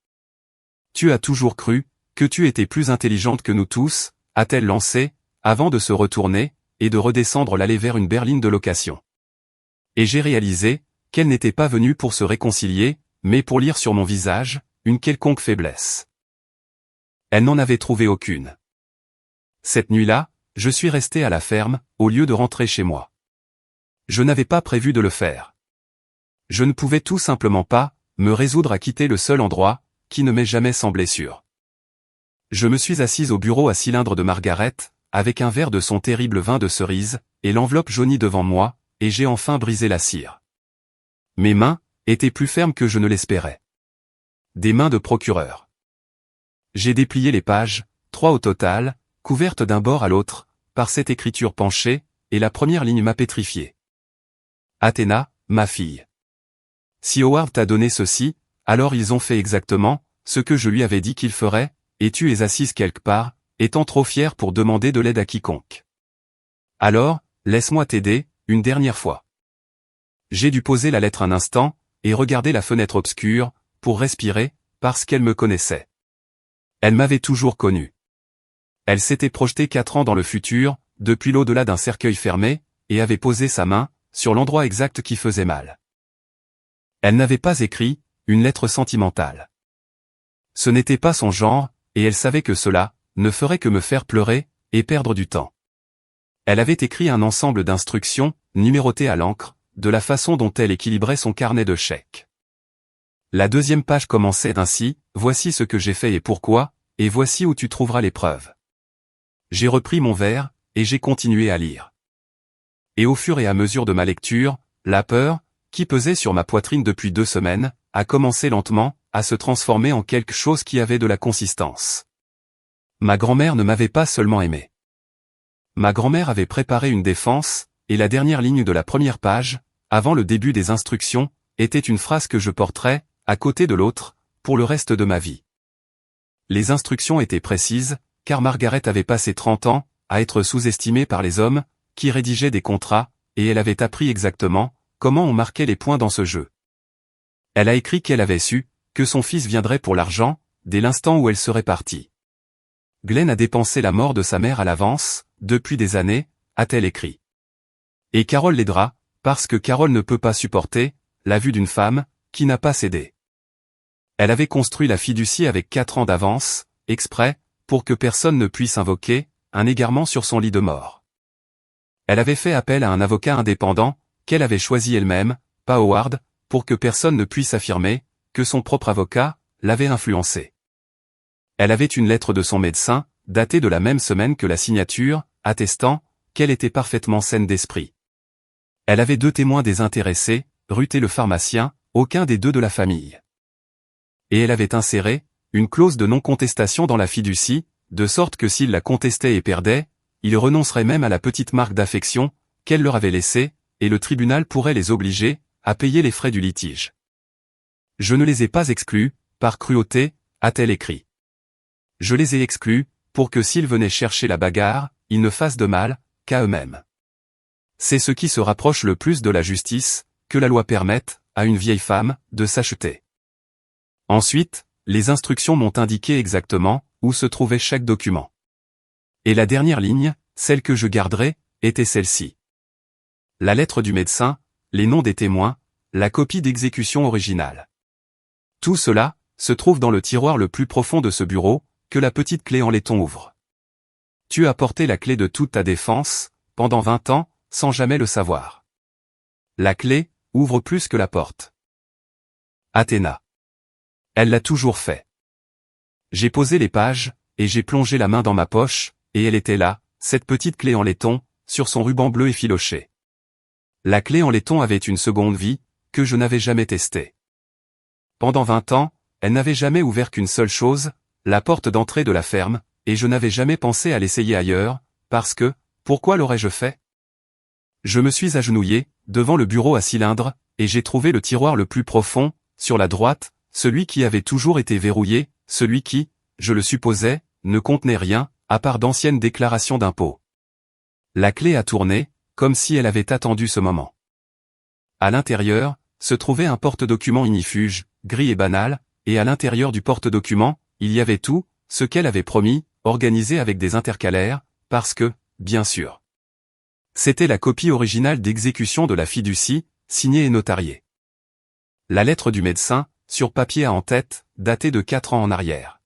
Tu as toujours cru, que tu étais plus intelligente que nous tous, a-t-elle lancé, avant de se retourner, et de redescendre l'allée vers une berline de location. Et j'ai réalisé, qu'elle n'était pas venue pour se réconcilier, mais pour lire sur mon visage, une quelconque faiblesse. Elle n'en avait trouvé aucune. Cette nuit-là, je suis resté à la ferme, au lieu de rentrer chez moi. Je n'avais pas prévu de le faire. Je ne pouvais tout simplement pas, me résoudre à quitter le seul endroit, qui ne m'ait jamais semblé sûr. Je me suis assise au bureau à cylindre de Margaret, avec un verre de son terrible vin de cerise, et l'enveloppe jaunie devant moi, et j'ai enfin brisé la cire. Mes mains étaient plus fermes que je ne l'espérais. Des mains de procureur. J'ai déplié les pages, 3 au total, couvertes d'un bord à l'autre, par cette écriture penchée, et la première ligne m'a pétrifié. Athéna, ma fille. Si Howard t'a donné ceci, alors ils ont fait exactement ce que je lui avais dit qu'ils feraient, et tu es assise quelque part, étant trop fière pour demander de l'aide à quiconque. Alors, laisse-moi t'aider, une dernière fois. J'ai dû poser la lettre un instant, et regarder la fenêtre obscure, pour respirer, parce qu'elle me connaissait. Elle m'avait toujours connu. Elle s'était projetée 4 ans dans le futur, depuis l'au-delà d'un cercueil fermé, et avait posé sa main, sur l'endroit exact qui faisait mal. Elle n'avait pas écrit, une lettre sentimentale. Ce n'était pas son genre, et elle savait que cela, ne ferait que me faire pleurer, et perdre du temps. Elle avait écrit un ensemble d'instructions, numérotées à l'encre, de la façon dont elle équilibrait son carnet de chèques. La 2e page commençait ainsi, « Voici ce que j'ai fait et pourquoi, et voici où tu trouveras les preuves. » J'ai repris mon verre, et j'ai continué à lire. Et au fur et à mesure de ma lecture, la peur, qui pesait sur ma poitrine depuis 2 semaines, a commencé lentement, à se transformer en quelque chose qui avait de la consistance. Ma grand-mère ne m'avait pas seulement aimé. Ma grand-mère avait préparé une défense, et la dernière ligne de la première page, avant le début des instructions, était une phrase que je porterais, à côté de l'autre, pour le reste de ma vie. Les instructions étaient précises, car Margaret avait passé 30 ans, à être sous-estimée par les hommes, qui rédigeaient des contrats, et elle avait appris exactement, comment on marquait les points dans ce jeu. Elle a écrit qu'elle avait su, que son fils viendrait pour l'argent, dès l'instant où elle serait partie. Glenn a dépensé la mort de sa mère à l'avance, depuis des années, a-t-elle écrit. Et Carol l'aidera, parce que Carol ne peut pas supporter, la vue d'une femme, qui n'a pas cédé. Elle avait construit la fiducie avec 4 ans d'avance, exprès, pour que personne ne puisse invoquer, un égarement sur son lit de mort. Elle avait fait appel à un avocat indépendant, qu'elle avait choisi elle-même, pas Howard, pour que personne ne puisse affirmer, que son propre avocat, l'avait influencé. Elle avait une lettre de son médecin, datée de la même semaine que la signature, attestant, qu'elle était parfaitement saine d'esprit. Elle avait 2 témoins désintéressés, Ruth et le pharmacien, aucun des 2 de la famille. Et elle avait inséré, une clause de non-contestation dans la fiducie, de sorte que s'ils la contestaient et perdaient, ils renonceraient même à la petite marque d'affection, qu'elle leur avait laissée, et le tribunal pourrait les obliger, à payer les frais du litige. Je ne les ai pas exclus, par cruauté, a-t-elle écrit. Je les ai exclus, pour que s'ils venaient chercher la bagarre, ils ne fassent de mal, qu'à eux-mêmes. C'est ce qui se rapproche le plus de la justice, que la loi permette, à une vieille femme, de s'acheter. Ensuite, les instructions m'ont indiqué exactement, où se trouvait chaque document. Et la dernière ligne, celle que je garderais, était celle-ci. La lettre du médecin, les noms des témoins, la copie d'exécution originale. Tout cela se trouve dans le tiroir le plus profond de ce bureau, que la petite clé en laiton ouvre. Tu as porté la clé de toute ta défense, pendant 20 ans, sans jamais le savoir. La clé ouvre plus que la porte. Athéna. Elle l'a toujours fait. J'ai posé les pages, et j'ai plongé la main dans ma poche, et elle était là, cette petite clé en laiton, sur son ruban bleu effiloché. La clé en laiton avait une seconde vie, que je n'avais jamais testée. Pendant 20 ans, elle n'avait jamais ouvert qu'une seule chose, la porte d'entrée de la ferme, et je n'avais jamais pensé à l'essayer ailleurs, parce que, pourquoi l'aurais-je fait? Je me suis agenouillé, devant le bureau à cylindre, et j'ai trouvé le tiroir le plus profond, sur la droite, celui qui avait toujours été verrouillé, celui qui, je le supposais, ne contenait rien, à part d'anciennes déclarations d'impôts. La clé a tourné, comme si elle avait attendu ce moment. À l'intérieur, se trouvait un porte-document ignifuge, gris et banal, et à l'intérieur du porte-document, il y avait tout, ce qu'elle avait promis, organisé avec des intercalaires, parce que, bien sûr. C'était la copie originale d'exécution de la fiducie, signée et notariée. La lettre du médecin, sur papier à en-tête, datée de 4 ans en arrière.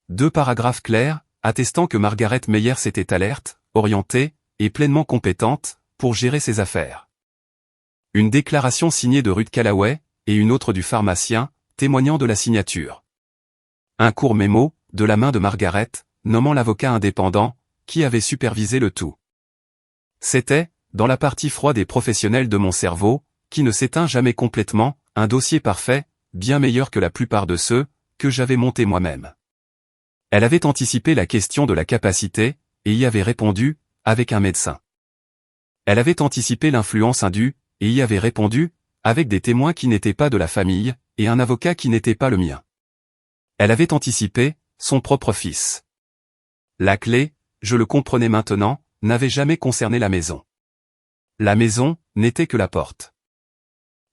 2 paragraphes clairs, attestant que Margaret Meyers était alerte, orientée, et pleinement compétente, pour gérer ses affaires. Une déclaration signée de Ruth Callaway, et une autre du pharmacien, témoignant de la signature. Un court mémo, de la main de Margaret, nommant l'avocat indépendant, qui avait supervisé le tout. C'était, dans la partie froide et professionnelle de mon cerveau, qui ne s'éteint jamais complètement, un dossier parfait, bien meilleur que la plupart de ceux, que j'avais montés moi-même. Elle avait anticipé la question de la capacité, et y avait répondu, avec un médecin. Elle avait anticipé l'influence indue, et y avait répondu, avec des témoins qui n'étaient pas de la famille, et un avocat qui n'était pas le mien. Elle avait anticipé, son propre fils. La clé, je le comprenais maintenant, n'avait jamais concerné la maison. La maison, n'était que la porte.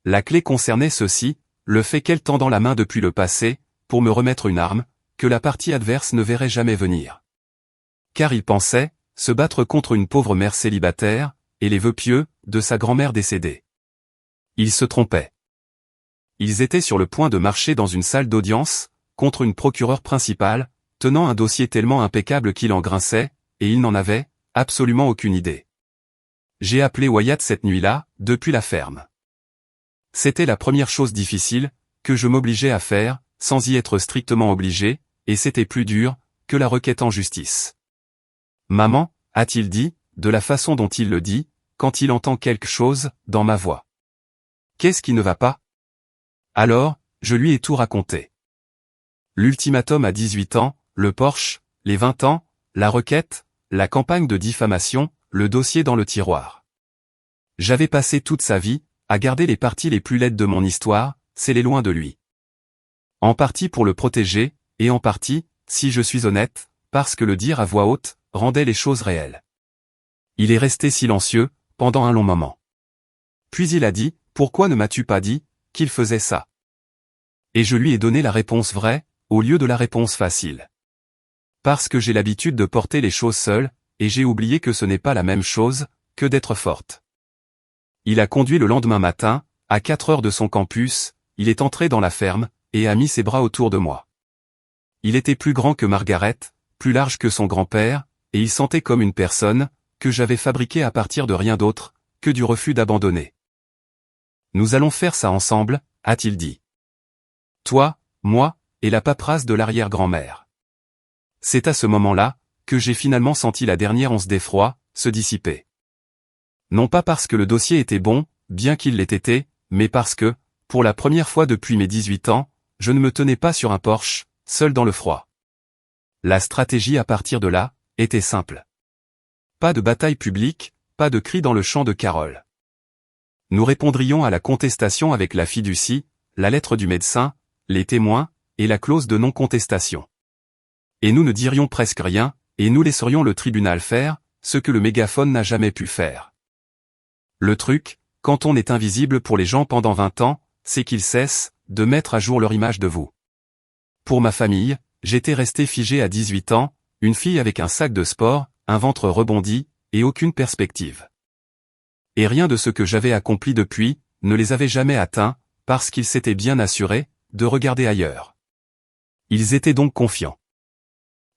La clé concernait ceci, le fait qu'elle tendant la main depuis le passé, pour me remettre une arme, que la partie adverse ne verrait jamais venir. Car il pensait, se battre contre une pauvre mère célibataire, et les vœux pieux, de sa grand-mère décédée. Il se trompait. Ils étaient sur le point de marcher dans une salle d'audience, contre une procureure principale, tenant un dossier tellement impeccable qu'il en grinçait, et il n'en avait, absolument aucune idée. J'ai appelé Wyatt cette nuit-là, depuis la ferme. C'était la première chose difficile, que je m'obligeais à faire, sans y être strictement obligé, et c'était plus dur, que la requête en justice. Maman, a-t-il dit, de la façon dont il le dit, quand il entend quelque chose, dans ma voix. Qu'est-ce qui ne va pas? Alors, je lui ai tout raconté. L'ultimatum à 18 ans, le Porsche, les 20 ans, la requête, la campagne de diffamation, le dossier dans le tiroir. J'avais passé toute sa vie, à garder les parties les plus laides de mon histoire, c'est les loin de lui. En partie pour le protéger, et en partie, si je suis honnête, parce que le dire à voix haute, rendait les choses réelles. Il est resté silencieux, pendant un long moment. Puis il a dit, pourquoi ne m'as-tu pas dit, qu'il faisait ça? Et je lui ai donné la réponse vraie, au lieu de la réponse facile. Parce que j'ai l'habitude de porter les choses seul, et j'ai oublié que ce n'est pas la même chose, que d'être forte. Il a conduit le lendemain matin, à 4 heures de son campus, il est entré dans la ferme, et a mis ses bras autour de moi. Il était plus grand que Margaret, plus large que son grand-père, et il sentait comme une personne, que j'avais fabriquée à partir de rien d'autre, que du refus d'abandonner. Nous allons faire ça ensemble, a-t-il dit. Toi, moi, et la paperasse de l'arrière-grand-mère. C'est à ce moment-là, que j'ai finalement senti la dernière once d'effroi, se dissiper. Non pas parce que le dossier était bon, bien qu'il l'ait été, mais parce que, pour la première fois depuis mes 18 ans, je ne me tenais pas sur un Porsche, seul dans le froid. La stratégie à partir de là, était simple. Pas de bataille publique, pas de cris dans le champ de Carole. Nous répondrions à la contestation avec la fiducie, la lettre du médecin, les témoins, et la clause de non-contestation. Et nous ne dirions presque rien, et nous laisserions le tribunal faire, ce que le mégaphone n'a jamais pu faire. Le truc, quand on est invisible pour les gens pendant 20 ans, c'est qu'ils cessent, de mettre à jour leur image de vous. Pour ma famille, j'étais resté figé à 18 ans, une fille avec un sac de sport, un ventre rebondi, et aucune perspective. Et rien de ce que j'avais accompli depuis, ne les avait jamais atteints, parce qu'ils s'étaient bien assurés, de regarder ailleurs. Ils étaient donc confiants.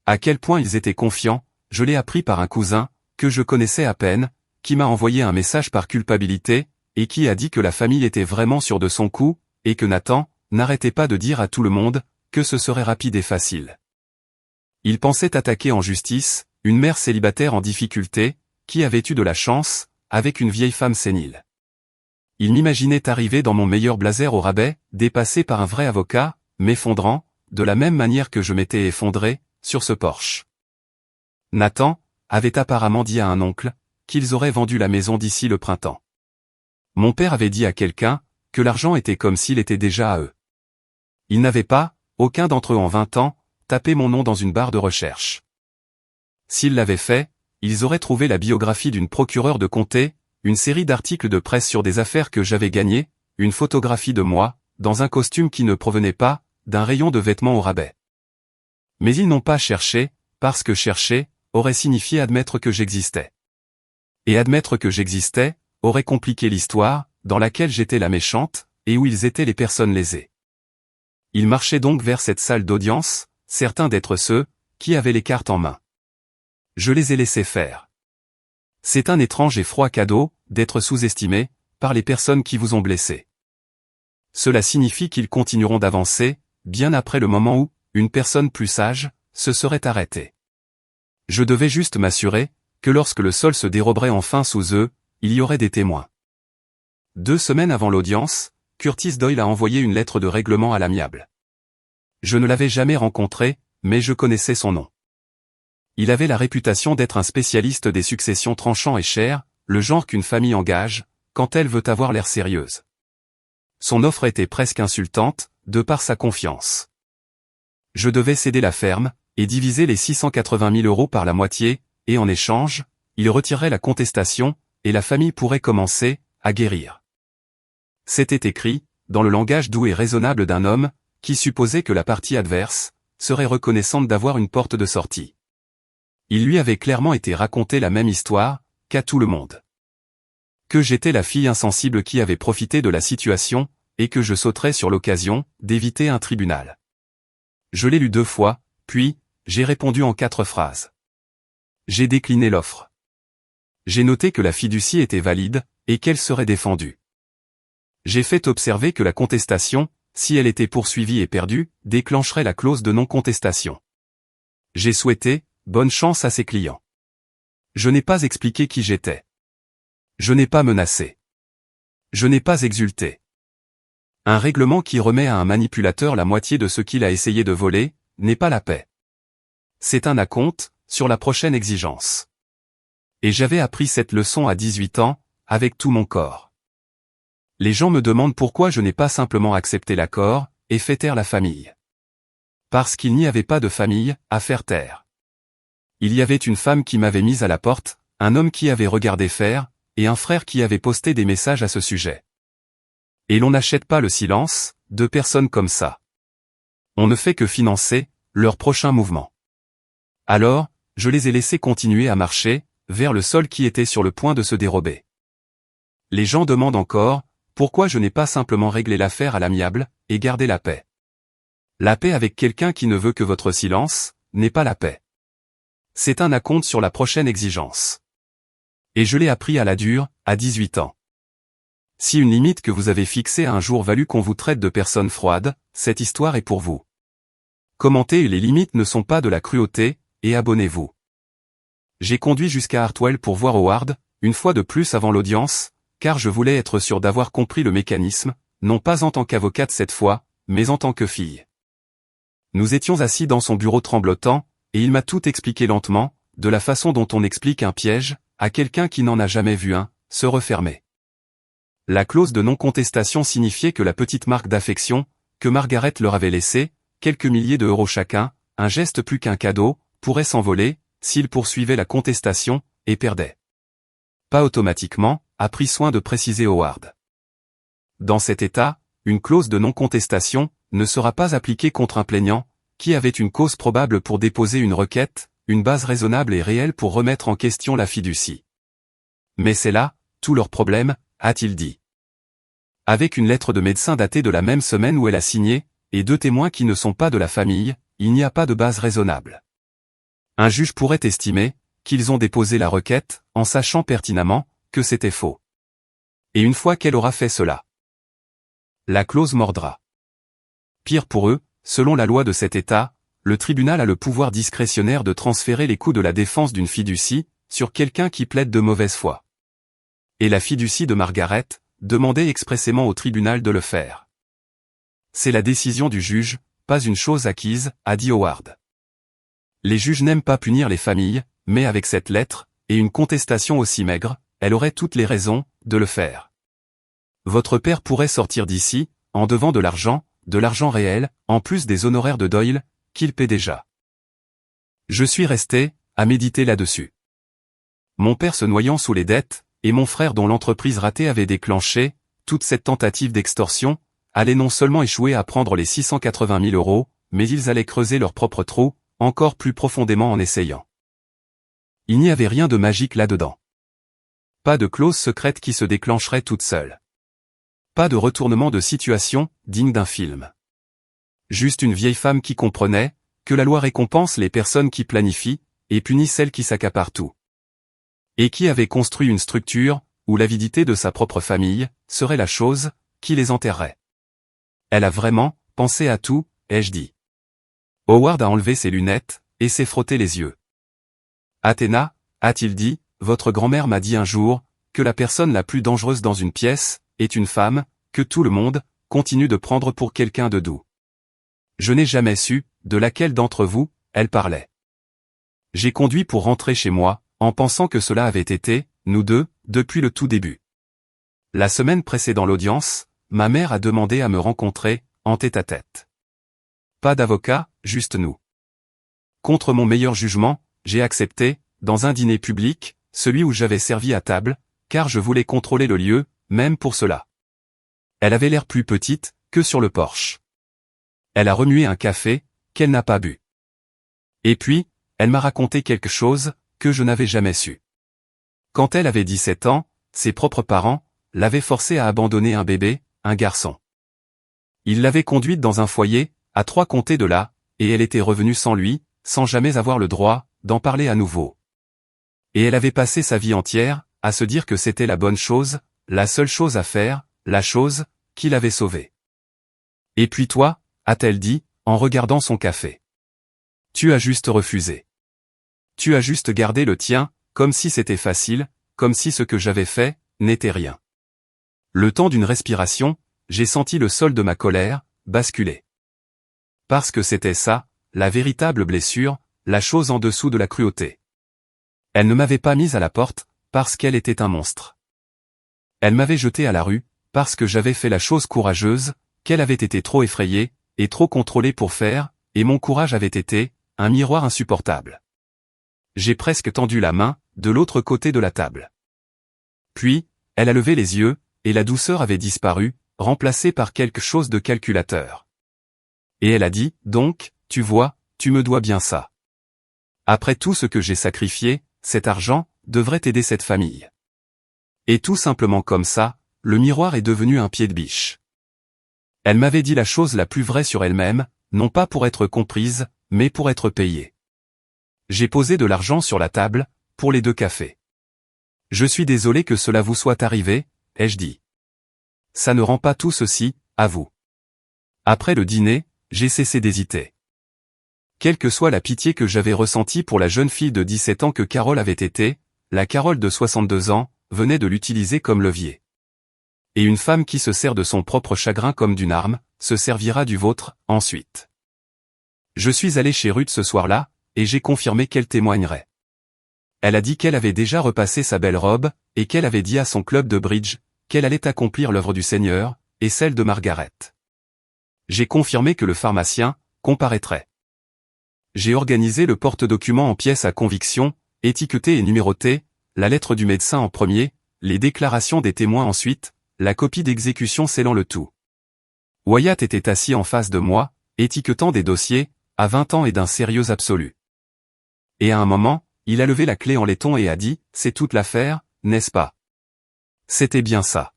À quel point ils étaient confiants, je l'ai appris par un cousin, que je connaissais à peine, qui m'a envoyé un message par culpabilité, et qui a dit que la famille était vraiment sûre de son coup, et que Nathan n'arrêtait pas de dire à tout le monde que ce serait rapide et facile. Il pensait attaquer en justice une mère célibataire en difficulté, qui avait eu de la chance, avec une vieille femme sénile. Il m'imaginait arriver dans mon meilleur blazer au rabais, dépassé par un vrai avocat, m'effondrant, de la même manière que je m'étais effondré, sur ce Porsche. Nathan avait apparemment dit à un oncle qu'ils auraient vendu la maison d'ici le printemps. Mon père avait dit à quelqu'un que l'argent était comme s'il était déjà à eux. Ils n'avaient pas, aucun d'entre eux en 20 ans, tapé mon nom dans une barre de recherche. S'ils l'avaient fait, ils auraient trouvé la biographie d'une procureure de comté, une série d'articles de presse sur des affaires que j'avais gagnées, une photographie de moi, dans un costume qui ne provenait pas d'un rayon de vêtements au rabais. Mais ils n'ont pas cherché, parce que chercher aurait signifié admettre que j'existais. Et admettre que j'existais aurait compliqué l'histoire, dans laquelle j'étais la méchante, et où ils étaient les personnes lésées. Ils marchaient donc vers cette salle d'audience, certains d'être ceux qui avaient les cartes en main. Je les ai laissés faire. C'est un étrange et froid cadeau, d'être sous-estimé, par les personnes qui vous ont blessé. Cela signifie qu'ils continueront d'avancer, bien après le moment où, une personne plus sage, se serait arrêtée. Je devais juste m'assurer que lorsque le sol se déroberait enfin sous eux, il y aurait des témoins. 2 semaines avant l'audience, Curtis Doyle a envoyé une lettre de règlement à l'amiable. Je ne l'avais jamais rencontré, mais je connaissais son nom. Il avait la réputation d'être un spécialiste des successions tranchant et chères, le genre qu'une famille engage, quand elle veut avoir l'air sérieuse. Son offre était presque insultante, de par sa confiance. Je devais céder la ferme, et diviser les 680 000 € par la moitié, et en échange, il retirerait la contestation, et la famille pourrait commencer à guérir. C'était écrit, dans le langage doux et raisonnable d'un homme, qui supposait que la partie adverse serait reconnaissante d'avoir une porte de sortie. Il lui avait clairement été raconté la même histoire qu'à tout le monde. Que j'étais la fille insensible qui avait profité de la situation, et que je sauterais sur l'occasion d'éviter un tribunal. Je l'ai lu 2 fois, puis, j'ai répondu en 4 phrases. J'ai décliné l'offre. J'ai noté que la fiducie était valide, et qu'elle serait défendue. J'ai fait observer que la contestation, si elle était poursuivie et perdue, déclencherait la clause de non-contestation. J'ai souhaité bonne chance à ses clients. Je n'ai pas expliqué qui j'étais. Je n'ai pas menacé. Je n'ai pas exulté. Un règlement qui remet à un manipulateur la moitié de ce qu'il a essayé de voler, n'est pas la paix. C'est un acompte, sur la prochaine exigence. Et j'avais appris cette leçon à 18 ans, avec tout mon corps. Les gens me demandent pourquoi je n'ai pas simplement accepté l'accord, et fait taire la famille. Parce qu'il n'y avait pas de famille, à faire taire. Il y avait une femme qui m'avait mise à la porte, un homme qui avait regardé faire, et un frère qui avait posté des messages à ce sujet. Et l'on n'achète pas le silence, de personnes comme ça. On ne fait que financer leur prochain mouvement. Alors, je les ai laissés continuer à marcher, vers le sol qui était sur le point de se dérober. Les gens demandent encore, pourquoi je n'ai pas simplement réglé l'affaire à l'amiable, et gardé la paix. La paix avec quelqu'un qui ne veut que votre silence, n'est pas la paix. C'est un acompte sur la prochaine exigence. Et je l'ai appris à la dure, à 18 ans. Si une limite que vous avez fixée a un jour valu qu'on vous traite de personne froide, cette histoire est pour vous. Commentez les limites ne sont pas de la cruauté, et abonnez-vous. J'ai conduit jusqu'à Hartwell pour voir Howard, une fois de plus avant l'audience, car je voulais être sûr d'avoir compris le mécanisme, non pas en tant qu'avocate cette fois, mais en tant que fille. Nous étions assis dans son bureau tremblotant, et il m'a tout expliqué lentement, de la façon dont on explique un piège, à quelqu'un qui n'en a jamais vu un, se refermer. La clause de non-contestation signifiait que la petite marque d'affection, que Margaret leur avait laissée, quelques milliers de euros chacun, un geste plus qu'un cadeau, pourrait s'envoler, s'il poursuivait la contestation, et perdait. Pas automatiquement, a pris soin de préciser Howard. Dans cet état, une clause de non-contestation ne sera pas appliquée contre un plaignant, qui avait une cause probable pour déposer une requête, une base raisonnable et réelle pour remettre en question la fiducie. Mais c'est là, tout leur problème, a-t-il dit. Avec une lettre de médecin datée de la même semaine où elle a signé, et 2 témoins qui ne sont pas de la famille, il n'y a pas de base raisonnable. Un juge pourrait estimer qu'ils ont déposé la requête, en sachant pertinemment que c'était faux. Et une fois qu'elle aura fait cela, la clause mordra. Pire pour eux, selon la loi de cet État, le tribunal a le pouvoir discrétionnaire de transférer les coûts de la défense d'une fiducie sur quelqu'un qui plaide de mauvaise foi. Et la fiducie de Margaret demandait expressément au tribunal de le faire. C'est la décision du juge, pas une chose acquise, a dit Howard. Les juges n'aiment pas punir les familles, mais avec cette lettre, et une contestation aussi maigre, elle aurait toutes les raisons de le faire. Votre père pourrait sortir d'ici, en devant de l'argent réel, en plus des honoraires de Doyle, qu'il paie déjà. Je suis resté, à méditer là-dessus. Mon père se noyant sous les dettes, et mon frère dont l'entreprise ratée avait déclenché toute cette tentative d'extorsion, allaient non seulement échouer à prendre les 680 000 €, mais ils allaient creuser leur propre trou, encore plus profondément en essayant. Il n'y avait rien de magique là-dedans. Pas de clause secrète qui se déclencherait toute seule. Pas de retournement de situation, digne d'un film. Juste une vieille femme qui comprenait que la loi récompense les personnes qui planifient, et punit celles qui s'accaparent tout. Et qui avait construit une structure où l'avidité de sa propre famille serait la chose qui les enterrerait. Elle a vraiment pensé à tout, ai-je dit. Howard a enlevé ses lunettes et s'est frotté les yeux. Athéna, a-t-il dit, votre grand-mère m'a dit un jour que la personne la plus dangereuse dans une pièce est une femme que tout le monde continue de prendre pour quelqu'un de doux. Je n'ai jamais su de laquelle d'entre vous elle parlait. J'ai conduit pour rentrer chez moi, en pensant que cela avait été, nous deux, depuis le tout début. La semaine précédant l'audience, ma mère a demandé à me rencontrer, en tête-à-tête. Pas d'avocat, juste nous. Contre mon meilleur jugement, j'ai accepté, dans un dîner public, celui où j'avais servi à table, car je voulais contrôler le lieu, même pour cela. Elle avait l'air plus petite que sur le porche. Elle a remué un café, qu'elle n'a pas bu. Et puis, elle m'a raconté quelque chose que je n'avais jamais su. Quand elle avait 17 ans, ses propres parents l'avaient forcée à abandonner un bébé, un garçon. Ils l'avaient conduite dans un foyer, à 3 comtés de là, et elle était revenue sans lui, sans jamais avoir le droit d'en parler à nouveau. Et elle avait passé sa vie entière à se dire que c'était la bonne chose, la seule chose à faire, la chose qui l'avait sauvée. Et puis toi, a-t-elle dit, en regardant son café. Tu as juste refusé. Tu as juste gardé le tien, comme si c'était facile, comme si ce que j'avais fait n'était rien. Le temps d'une respiration, j'ai senti le sol de ma colère basculer. Parce que c'était ça, la véritable blessure, la chose en dessous de la cruauté. Elle ne m'avait pas mise à la porte, parce qu'elle était un monstre. Elle m'avait jeté à la rue, parce que j'avais fait la chose courageuse, qu'elle avait été trop effrayée, et trop contrôlée pour faire, et mon courage avait été un miroir insupportable. J'ai presque tendu la main, de l'autre côté de la table. Puis, elle a levé les yeux, et la douceur avait disparu, remplacée par quelque chose de calculateur. Et elle a dit, donc, tu vois, tu me dois bien ça. Après tout ce que j'ai sacrifié, cet argent devrait aider cette famille. Et tout simplement comme ça, le miroir est devenu un pied de biche. Elle m'avait dit la chose la plus vraie sur elle-même, non pas pour être comprise, mais pour être payée. J'ai posé de l'argent sur la table, pour les 2 cafés. Je suis désolé que cela vous soit arrivé, ai-je dit. Ça ne rend pas tout ceci, à vous. Après le dîner, j'ai cessé d'hésiter. Quelle que soit la pitié que j'avais ressentie pour la jeune fille de 17 ans que Carole avait été, la Carole de 62 ans, venait de l'utiliser comme levier. Et une femme qui se sert de son propre chagrin comme d'une arme, se servira du vôtre, ensuite. Je suis allé chez Ruth ce soir-là, et j'ai confirmé qu'elle témoignerait. Elle a dit qu'elle avait déjà repassé sa belle robe, et qu'elle avait dit à son club de bridge, qu'elle allait accomplir l'œuvre du Seigneur, et celle de Margaret. J'ai confirmé que le pharmacien comparaîtrait. J'ai organisé le porte-document en pièces à conviction, étiqueté et numéroté, la lettre du médecin en premier, les déclarations des témoins ensuite, la copie d'exécution scellant le tout. Wyatt était assis en face de moi, étiquetant des dossiers, à 20 ans et d'un sérieux absolu. Et à un moment, il a levé la clé en laiton et a dit, « C'est toute l'affaire, n'est-ce pas ?» C'était bien ça.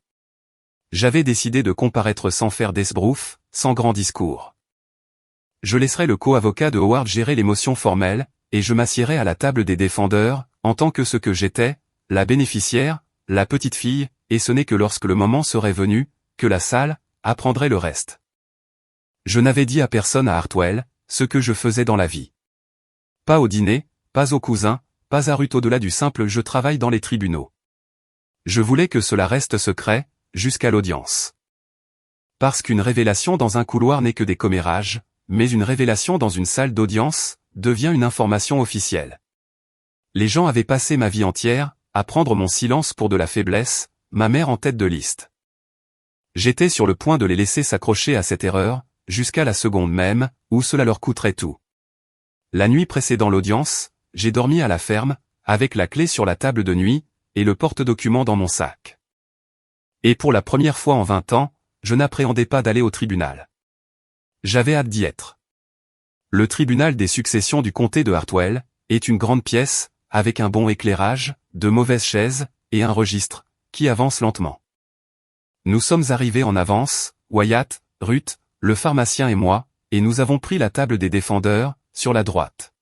J'avais décidé de comparaître sans faire d'esbrouf, sans grand discours. Je laisserai le co-avocat de Howard gérer l'émotion formelle, et je m'assiérai à la table des défendeurs, en tant que ce que j'étais, la bénéficiaire, la petite fille, et ce n'est que lorsque le moment serait venu, que la salle apprendrait le reste. Je n'avais dit à personne à Hartwell, ce que je faisais dans la vie. Pas au dîner, pas aux cousins, pas à Ruth au-delà du simple « je travaille dans les tribunaux ». Je voulais que cela reste secret, jusqu'à l'audience. Parce qu'une révélation dans un couloir n'est que des commérages, mais une révélation dans une salle d'audience devient une information officielle. Les gens avaient passé ma vie entière à prendre mon silence pour de la faiblesse, ma mère en tête de liste. J'étais sur le point de les laisser s'accrocher à cette erreur, jusqu'à la seconde même, où cela leur coûterait tout. La nuit précédant l'audience, j'ai dormi à la ferme, avec la clé sur la table de nuit, et le porte-documents dans mon sac. Et pour la première fois en 20 ans, je n'appréhendais pas d'aller au tribunal. J'avais hâte d'y être. Le tribunal des successions du comté de Hartwell est une grande pièce, avec un bon éclairage, de mauvaises chaises, et un registre, qui avance lentement. Nous sommes arrivés en avance, Wyatt, Ruth, le pharmacien et moi, et nous avons pris la table des défendeurs, sur la droite.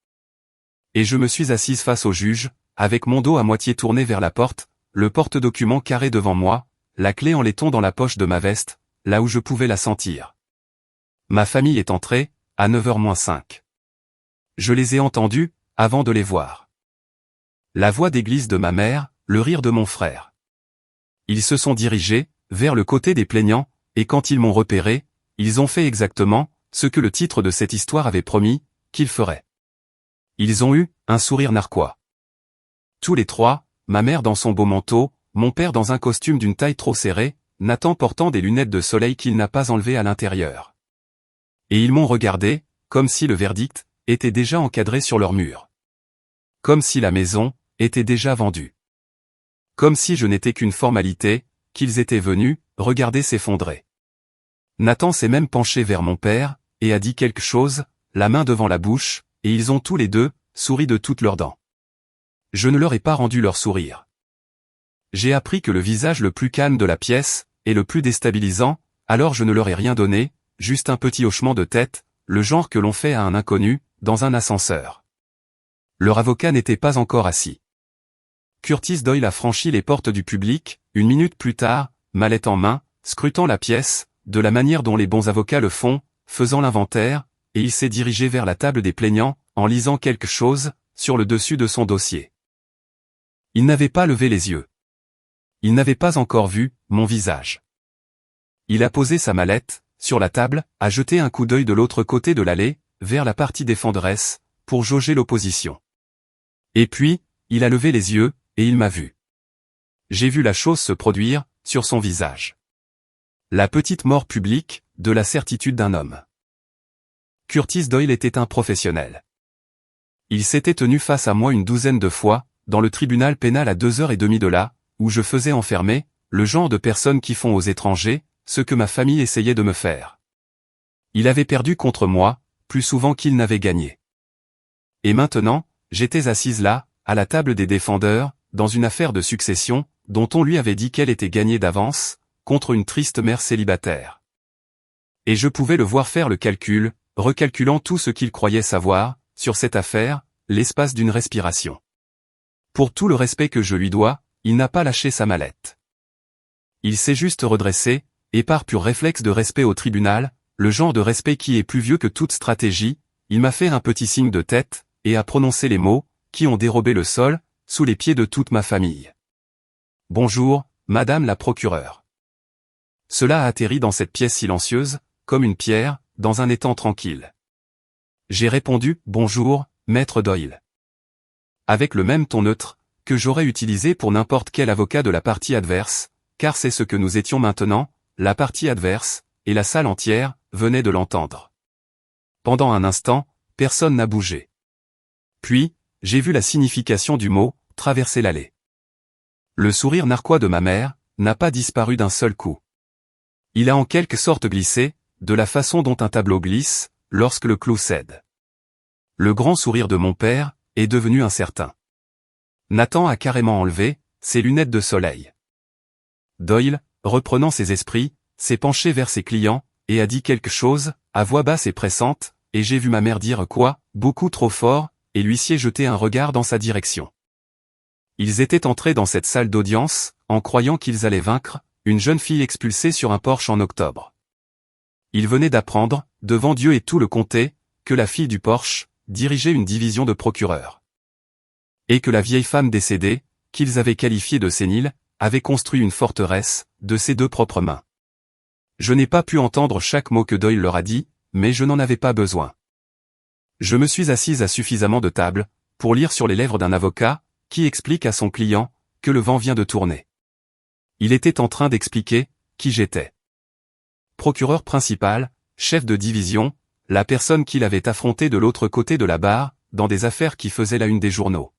Et je me suis assise face au juge, avec mon dos à moitié tourné vers la porte, le porte-document carré devant moi, la clé en laiton dans la poche de ma veste, là où je pouvais la sentir. Ma famille est entrée, à 9h moins 5. Je les ai entendus, avant de les voir. La voix d'église de ma mère, le rire de mon frère. Ils se sont dirigés, vers le côté des plaignants, et quand ils m'ont repéré, ils ont fait exactement, ce que le titre de cette histoire avait promis, qu'ils feraient. Ils ont eu, un sourire narquois. Tous les trois, ma mère dans son beau manteau, mon père dans un costume d'une taille trop serrée, Nathan portant des lunettes de soleil qu'il n'a pas enlevées à l'intérieur. Et ils m'ont regardé, comme si le verdict était déjà encadré sur leur mur. Comme si la maison était déjà vendue. Comme si je n'étais qu'une formalité, qu'ils étaient venus regarder s'effondrer. Nathan s'est même penché vers mon père, et a dit quelque chose, la main devant la bouche, et ils ont tous les deux souri de toutes leurs dents. Je ne leur ai pas rendu leur sourire. J'ai appris que le visage le plus calme de la pièce est le plus déstabilisant, alors je ne leur ai rien donné, juste un petit hochement de tête, le genre que l'on fait à un inconnu, dans un ascenseur. Leur avocat n'était pas encore assis. Curtis Doyle a franchi les portes du public, une minute plus tard, mallette en main, scrutant la pièce, de la manière dont les bons avocats le font, faisant l'inventaire, et il s'est dirigé vers la table des plaignants, en lisant quelque chose, sur le dessus de son dossier. Il n'avait pas levé les yeux. Il n'avait pas encore vu mon visage. Il a posé sa mallette sur la table, a jeté un coup d'œil de l'autre côté de l'allée, vers la partie défenderesse, pour jauger l'opposition. Et puis, il a levé les yeux, et il m'a vu. J'ai vu la chose se produire, sur son visage. La petite mort publique, de la certitude d'un homme. Curtis Doyle était un professionnel. Il s'était tenu face à moi une douzaine de fois, dans le tribunal pénal à 2h30 de là, où je faisais enfermer, le genre de personnes qui font aux étrangers, ce que ma famille essayait de me faire. Il avait perdu contre moi, plus souvent qu'il n'avait gagné. Et maintenant, j'étais assise là, à la table des défendeurs, dans une affaire de succession, dont on lui avait dit qu'elle était gagnée d'avance, contre une triste mère célibataire. Et je pouvais le voir faire le calcul, recalculant tout ce qu'il croyait savoir, sur cette affaire, l'espace d'une respiration. Pour tout le respect que je lui dois, il n'a pas lâché sa mallette. Il s'est juste redressé, et par pur réflexe de respect au tribunal, le genre de respect qui est plus vieux que toute stratégie, il m'a fait un petit signe de tête, et a prononcé les mots, qui ont dérobé le sol, sous les pieds de toute ma famille. Bonjour, Madame la procureure. Cela a atterri dans cette pièce silencieuse, comme une pierre, dans un étang tranquille. J'ai répondu, bonjour, Maître Doyle. Avec le même ton neutre, que j'aurais utilisé pour n'importe quel avocat de la partie adverse, car c'est ce que nous étions maintenant, la partie adverse, et la salle entière, venait de l'entendre. Pendant un instant, personne n'a bougé. Puis, j'ai vu la signification du mot, traverser l'allée. Le sourire narquois de ma mère, n'a pas disparu d'un seul coup. Il a en quelque sorte glissé, de la façon dont un tableau glisse, lorsque le clou cède. Le grand sourire de mon père, est devenu incertain. Nathan a carrément enlevé ses lunettes de soleil. Doyle, reprenant ses esprits, s'est penché vers ses clients, et a dit quelque chose, à voix basse et pressante, et j'ai vu ma mère dire quoi, beaucoup trop fort, et l'huissier jeter un regard dans sa direction. Ils étaient entrés dans cette salle d'audience, en croyant qu'ils allaient vaincre une jeune fille expulsée sur un porche en octobre. Ils venaient d'apprendre, devant Dieu et tout le comté, que la fille du porche dirigeait une division de procureurs. Et que la vieille femme décédée, qu'ils avaient qualifiée de sénile, avait construit une forteresse de ses deux propres mains. Je n'ai pas pu entendre chaque mot que Doyle leur a dit, mais je n'en avais pas besoin. Je me suis assise à suffisamment de table pour lire sur les lèvres d'un avocat qui explique à son client que le vent vient de tourner. Il était en train d'expliquer qui j'étais. Procureur principal, chef de division, la personne qu'il avait affrontée de l'autre côté de la barre, dans des affaires qui faisaient la une des journaux.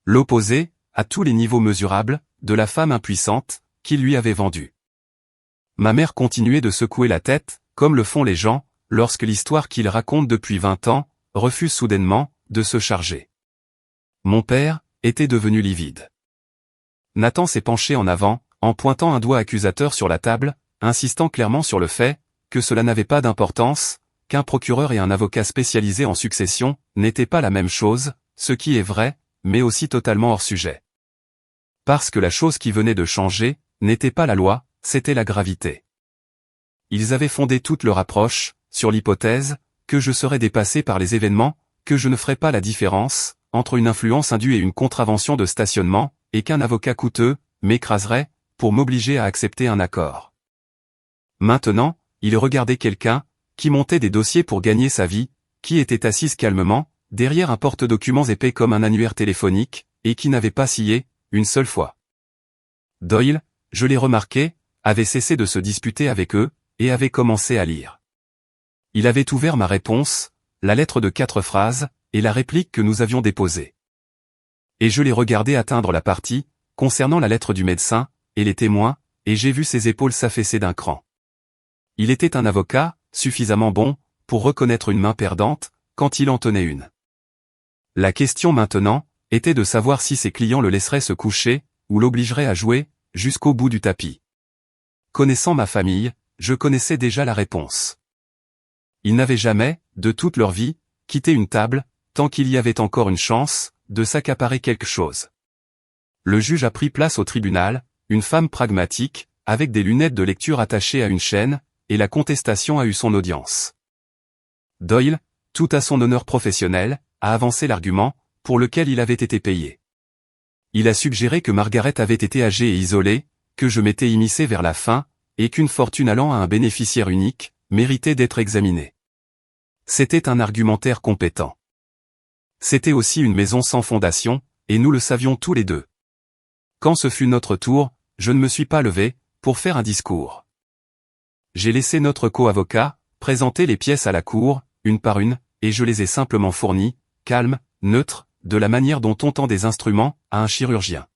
L'opposé, à tous les niveaux mesurables, de la femme impuissante, qu'il lui avait vendue. Ma mère continuait de secouer la tête, comme le font les gens, lorsque l'histoire qu'ils racontent depuis 20 ans, refuse soudainement de se charger. Mon père était devenu livide. Nathan s'est penché en avant, en pointant un doigt accusateur sur la table, insistant clairement sur le fait que cela n'avait pas d'importance, qu'un procureur et un avocat spécialisé en succession n'étaient pas la même chose, ce qui est vrai, mais aussi totalement hors sujet. Parce que la chose qui venait de changer n'était pas la loi, c'était la gravité. Ils avaient fondé toute leur approche sur l'hypothèse que je serais dépassé par les événements, que je ne ferais pas la différence entre une influence indue et une contravention de stationnement, et qu'un avocat coûteux m'écraserait pour m'obliger à accepter un accord. Maintenant, il regardait quelqu'un qui montait des dossiers pour gagner sa vie, qui était assise calmement, derrière un porte-documents épais comme un annuaire téléphonique, et qui n'avait pas scié une seule fois. Doyle, je l'ai remarqué, avait cessé de se disputer avec eux, et avait commencé à lire. Il avait ouvert ma réponse, la lettre de 4 phrases, et la réplique que nous avions déposée. Et je l'ai regardé atteindre la partie, concernant la lettre du médecin, et les témoins, et j'ai vu ses épaules s'affaisser d'un cran. Il était un avocat, suffisamment bon, pour reconnaître une main perdante, quand il en tenait une. La question maintenant, était de savoir si ses clients le laisseraient se coucher, ou l'obligeraient à jouer, jusqu'au bout du tapis. Connaissant ma famille, je connaissais déjà la réponse. Ils n'avaient jamais, de toute leur vie, quitté une table, tant qu'il y avait encore une chance, de s'accaparer quelque chose. Le juge a pris place au tribunal, une femme pragmatique, avec des lunettes de lecture attachées à une chaîne, et la contestation a eu son audience. Doyle, tout à son honneur professionnel, a avancé l'argument, pour lequel il avait été payé. Il a suggéré que Margaret avait été âgée et isolée, que je m'étais immiscé vers la fin, et qu'une fortune allant à un bénéficiaire unique, méritait d'être examinée. C'était un argumentaire compétent. C'était aussi une maison sans fondation, et nous le savions tous les deux. Quand ce fut notre tour, je ne me suis pas levé, pour faire un discours. J'ai laissé notre co-avocat présenter les pièces à la cour, une par une, et je les ai simplement fournies, calmes, neutres, de la manière dont on tend des instruments à un chirurgien.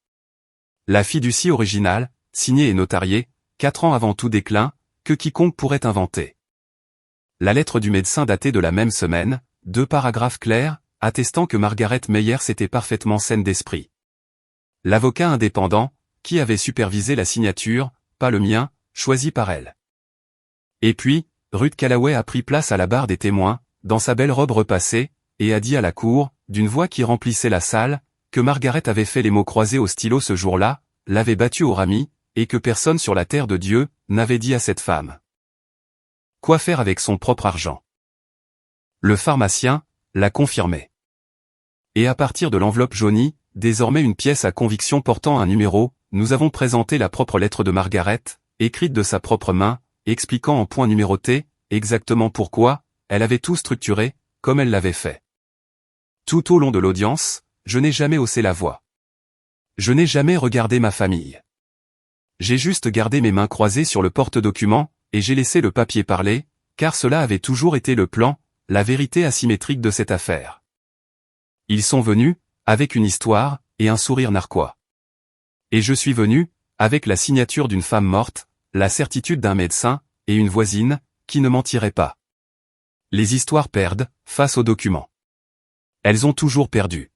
La fiducie originale, signée et notariée, 4 ans avant tout déclin, que quiconque pourrait inventer. La lettre du médecin datée de la même semaine, 2 paragraphes clairs, attestant que Margaret Meyers était parfaitement saine d'esprit. L'avocat indépendant, qui avait supervisé la signature, pas le mien, choisi par elle. Et puis, Ruth Callaway a pris place à la barre des témoins, dans sa belle robe repassée, et a dit à la cour, d'une voix qui remplissait la salle, que Margaret avait fait les mots croisés au stylo ce jour-là, l'avait battue au rami, et que personne sur la terre de Dieu n'avait dit à cette femme quoi faire avec son propre argent. Le pharmacien l'a confirmé. Et à partir de l'enveloppe jaunie, désormais une pièce à conviction portant un numéro, nous avons présenté la propre lettre de Margaret, écrite de sa propre main, expliquant en points numérotés, exactement pourquoi, elle avait tout structuré, comme elle l'avait fait. Tout au long de l'audience, je n'ai jamais haussé la voix. Je n'ai jamais regardé ma famille. J'ai juste gardé mes mains croisées sur le porte-document, et j'ai laissé le papier parler, car cela avait toujours été le plan, la vérité asymétrique de cette affaire. Ils sont venus, avec une histoire, et un sourire narquois. Et je suis venu, avec la signature d'une femme morte, la certitude d'un médecin, et une voisine, qui ne mentirait pas. Les histoires perdent, face aux documents. Elles ont toujours perdu.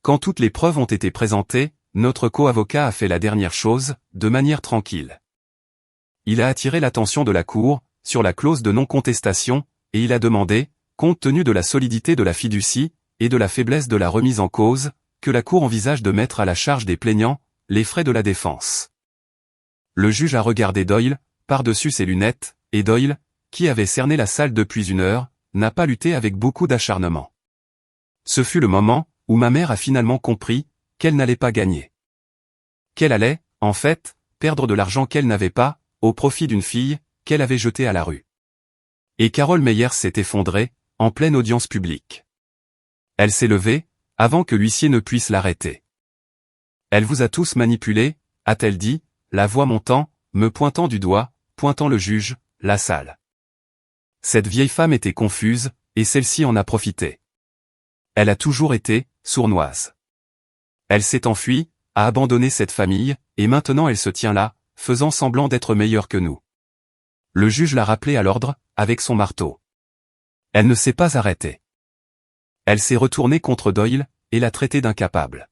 Quand toutes les preuves ont été présentées, notre co-avocat a fait la dernière chose, de manière tranquille. Il a attiré l'attention de la Cour, sur la clause de non-contestation, et il a demandé, compte tenu de la solidité de la fiducie, et de la faiblesse de la remise en cause, que la Cour envisage de mettre à la charge des plaignants, les frais de la défense. Le juge a regardé Doyle, par-dessus ses lunettes, et Doyle, qui avait cerné la salle depuis 1 heure, n'a pas lutté avec beaucoup d'acharnement. Ce fut le moment, où ma mère a finalement compris, qu'elle n'allait pas gagner. Qu'elle allait, en fait, perdre de l'argent qu'elle n'avait pas, au profit d'une fille, qu'elle avait jetée à la rue. Et Carole Meyers s'est effondrée, en pleine audience publique. Elle s'est levée, avant que l'huissier ne puisse l'arrêter. Elle vous a tous manipulés, a-t-elle dit, la voix montant, me pointant du doigt, pointant le juge, la salle. Cette vieille femme était confuse, et celle-ci en a profité. Elle a toujours été sournoise. Elle s'est enfuie, a abandonné cette famille, et maintenant elle se tient là, faisant semblant d'être meilleure que nous. Le juge l'a rappelée à l'ordre, avec son marteau. Elle ne s'est pas arrêtée. Elle s'est retournée contre Doyle, et l'a traité d'incapable.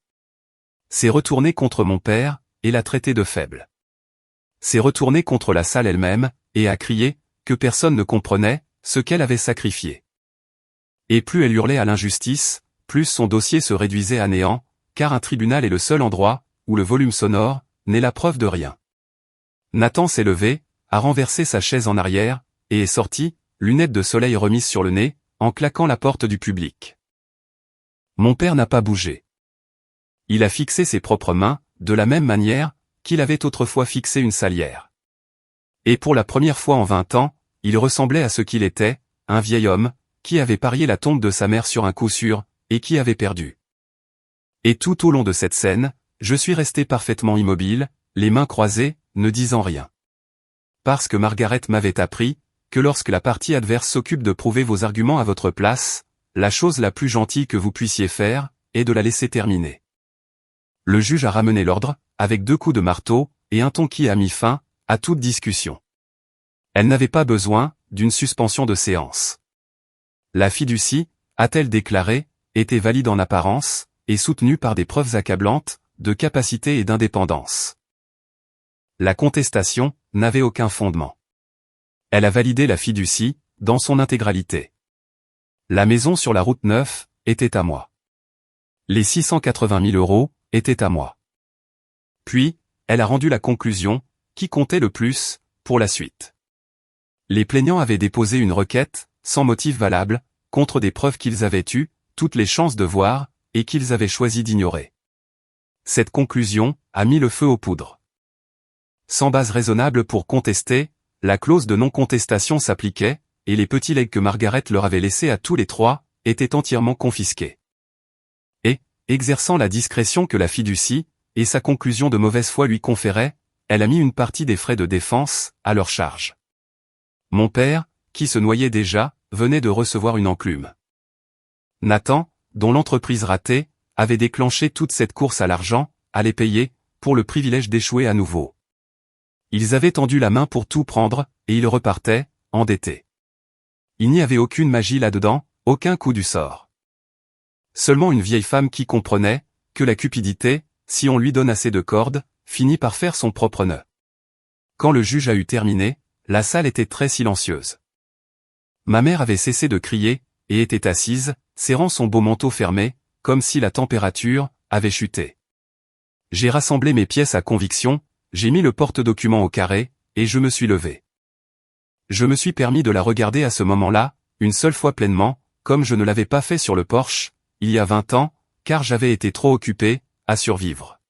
S'est retournée contre mon père, et l'a traité de faible. S'est retournée contre la salle elle-même, et a crié, que personne ne comprenait, ce qu'elle avait sacrifié. Et plus elle hurlait à l'injustice, plus son dossier se réduisait à néant, car un tribunal est le seul endroit, où le volume sonore, n'est la preuve de rien. Nathan s'est levé, a renversé sa chaise en arrière, et est sorti, lunettes de soleil remises sur le nez, en claquant la porte du public. Mon père n'a pas bougé. Il a fixé ses propres mains, de la même manière, qu'il avait autrefois fixé une salière. Et pour la première fois en 20 ans, il ressemblait à ce qu'il était, un vieil homme, qui avait parié la tombe de sa mère sur un coup sûr, et qui avait perdu. Et tout au long de cette scène, je suis resté parfaitement immobile, les mains croisées, ne disant rien. Parce que Margaret m'avait appris, que lorsque la partie adverse s'occupe de prouver vos arguments à votre place, la chose la plus gentille que vous puissiez faire, est de la laisser terminer. Le juge a ramené l'ordre, avec 2 coups de marteau, et un ton qui a mis fin, à toute discussion. Elle n'avait pas besoin, d'une suspension de séance. La fiducie, a-t-elle déclaré, était valide en apparence, et soutenue par des preuves accablantes, de capacité et d'indépendance. La contestation, n'avait aucun fondement. Elle a validé la fiducie, dans son intégralité. La maison sur la route 9, était à moi. Les 680 000 euros, étaient à moi. Puis, elle a rendu la conclusion, qui comptait le plus, pour la suite. Les plaignants avaient déposé une requête, sans motif valable, contre des preuves qu'ils avaient eues, toutes les chances de voir, et qu'ils avaient choisi d'ignorer. Cette conclusion, a mis le feu aux poudres. Sans base raisonnable pour contester, la clause de non-contestation s'appliquait, et les petits legs que Margaret leur avait laissés à tous les 3, étaient entièrement confisqués. Et, exerçant la discrétion que la fiducie, et sa conclusion de mauvaise foi lui conféraient, elle a mis une partie des frais de défense, à leur charge. Mon père, qui se noyait déjà, venait de recevoir une enclume. Nathan, dont l'entreprise ratée, avait déclenché toute cette course à l'argent, allait payer, pour le privilège d'échouer à nouveau. Ils avaient tendu la main pour tout prendre, et ils repartaient, endettés. Il n'y avait aucune magie là-dedans, aucun coup du sort. Seulement une vieille femme qui comprenait, que la cupidité, si on lui donne assez de cordes, finit par faire son propre nœud. Quand le juge a eu terminé, la salle était très silencieuse. Ma mère avait cessé de crier, et était assise, serrant son beau manteau fermé, comme si la température avait chuté. J'ai rassemblé mes pièces à conviction, j'ai mis le porte-document au carré, et je me suis levé. Je me suis permis de la regarder à ce moment-là, une seule fois pleinement, comme je ne l'avais pas fait sur le porche, il y a 20 ans, car j'avais été trop occupé, à survivre.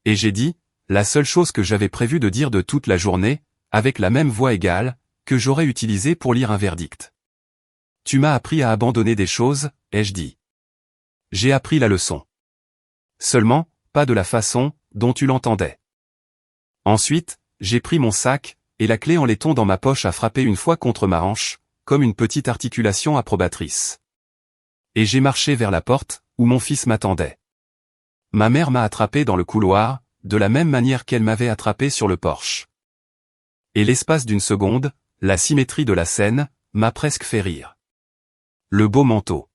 Et j'ai dit, la seule chose que j'avais prévu de dire de toute la journée, avec la même voix égale, que j'aurais utilisée pour lire un verdict. Tu m'as appris à abandonner des choses, ai-je dit. J'ai appris la leçon. Seulement, pas de la façon, dont tu l'entendais. Ensuite, j'ai pris mon sac, et la clé en laiton dans ma poche a frappé une fois contre ma hanche, comme une petite articulation approbatrice. Et j'ai marché vers la porte, où mon fils m'attendait. Ma mère m'a attrapé dans le couloir, de la même manière qu'elle m'avait attrapé sur le porche. Et l'espace d'une seconde, la symétrie de la scène, m'a presque fait rire. Le beau manteau.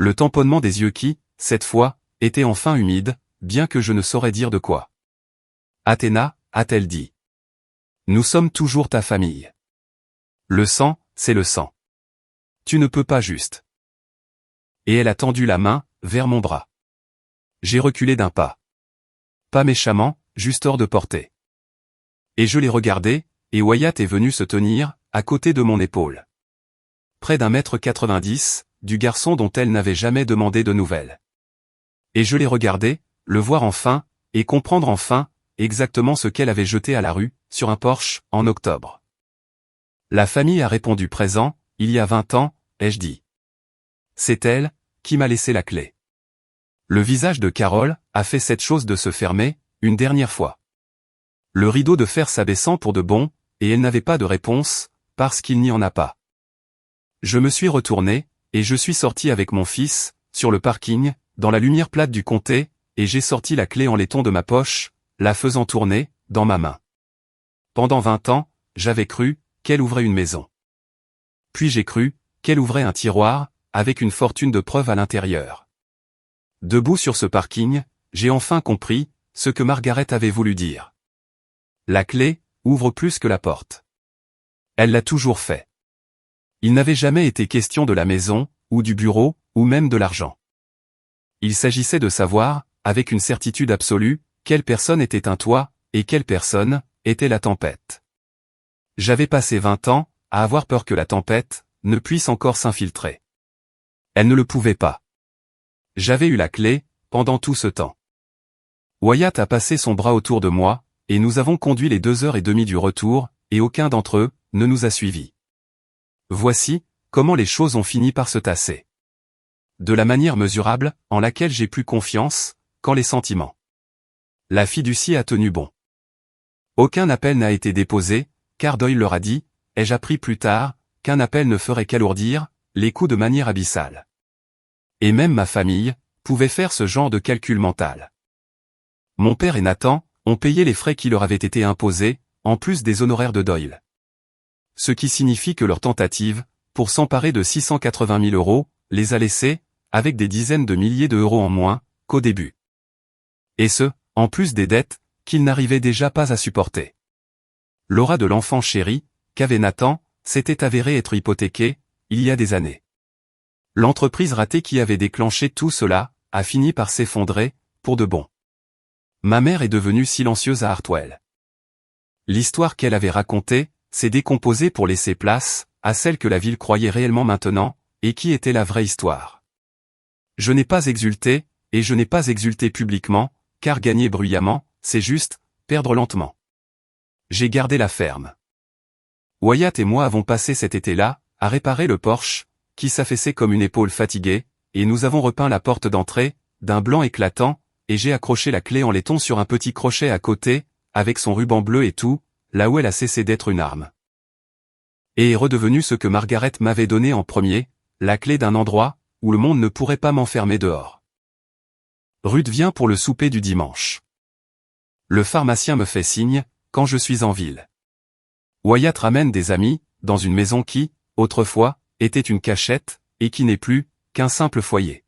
Le tamponnement des yeux qui, cette fois, était enfin humide, bien que je ne saurais dire de quoi. Athéna, a-t-elle dit. Nous sommes toujours ta famille. Le sang, c'est le sang. Tu ne peux pas juste. Et elle a tendu la main, vers mon bras. J'ai reculé d'un pas. Pas méchamment, juste hors de portée. Et je l'ai regardé, et Wyatt est venu se tenir, à côté de mon épaule. Près d'1,90 m, du garçon dont elle n'avait jamais demandé de nouvelles. Et je l'ai regardé, le voir enfin, et comprendre enfin, exactement ce qu'elle avait jeté à la rue, sur un porche, en octobre. La famille a répondu présent, il y a 20 ans, ai-je dit. C'est elle, qui m'a laissé la clé. Le visage de Carole a fait cette chose de se fermer, une dernière fois. Le rideau de fer s'abaissant pour de bon, et elle n'avait pas de réponse, parce qu'il n'y en a pas. Je me suis retourné, et je suis sorti avec mon fils, sur le parking, dans la lumière plate du comté, et j'ai sorti la clé en laiton de ma poche, la faisant tourner, dans ma main. Pendant 20 ans, j'avais cru qu'elle ouvrait une maison. Puis j'ai cru qu'elle ouvrait un tiroir, avec une fortune de preuves à l'intérieur. Debout sur ce parking, j'ai enfin compris ce que Margaret avait voulu dire. La clé ouvre plus que la porte. Elle l'a toujours fait. Il n'avait jamais été question de la maison, ou du bureau, ou même de l'argent. Il s'agissait de savoir, avec une certitude absolue, quelle personne était un toit, et quelle personne était la tempête. J'avais passé 20 ans à avoir peur que la tempête ne puisse encore s'infiltrer. Elle ne le pouvait pas. J'avais eu la clé, pendant tout ce temps. Wyatt a passé son bras autour de moi, et nous avons conduit les 2h30 du retour, et aucun d'entre eux ne nous a suivis. Voici comment les choses ont fini par se tasser. De la manière mesurable, en laquelle j'ai plus confiance, quand les sentiments. La fiducie a tenu bon. Aucun appel n'a été déposé, car Doyle leur a dit, ai-je appris plus tard, qu'un appel ne ferait qu'alourdir les coûts de manière abyssale. Et même ma famille pouvait faire ce genre de calcul mental. Mon père et Nathan ont payé les frais qui leur avaient été imposés, en plus des honoraires de Doyle. Ce qui signifie que leur tentative, pour s'emparer de 680 000 euros, les a laissés, avec des dizaines de milliers d'euros en moins, qu'au début. Et ce, en plus des dettes, qu'ils n'arrivaient déjà pas à supporter. L'aura de l'enfant chéri, qu'avait Nathan, s'était avérée être hypothéquée, il y a des années. L'entreprise ratée qui avait déclenché tout cela, a fini par s'effondrer, pour de bon. Ma mère est devenue silencieuse à Hartwell. L'histoire qu'elle avait racontée, s'est décomposée pour laisser place, à celle que la ville croyait réellement maintenant, et qui était la vraie histoire. Je n'ai pas exulté, et je n'ai pas exulté publiquement, car gagner bruyamment, c'est juste, perdre lentement. J'ai gardé la ferme. Wyatt et moi avons passé cet été-là, à réparer le Porsche, qui s'affaissait comme une épaule fatiguée, et nous avons repeint la porte d'entrée, d'un blanc éclatant, et j'ai accroché la clé en laiton sur un petit crochet à côté, avec son ruban bleu et tout, là où elle a cessé d'être une arme. Et est redevenu ce que Margaret m'avait donné en premier, la clé d'un endroit, où le monde ne pourrait pas m'enfermer dehors. Ruth vient pour le souper du dimanche. Le pharmacien me fait signe, quand je suis en ville. Wyatt ramène des amis, dans une maison qui, autrefois, était une cachette, et qui n'est plus qu'un simple foyer.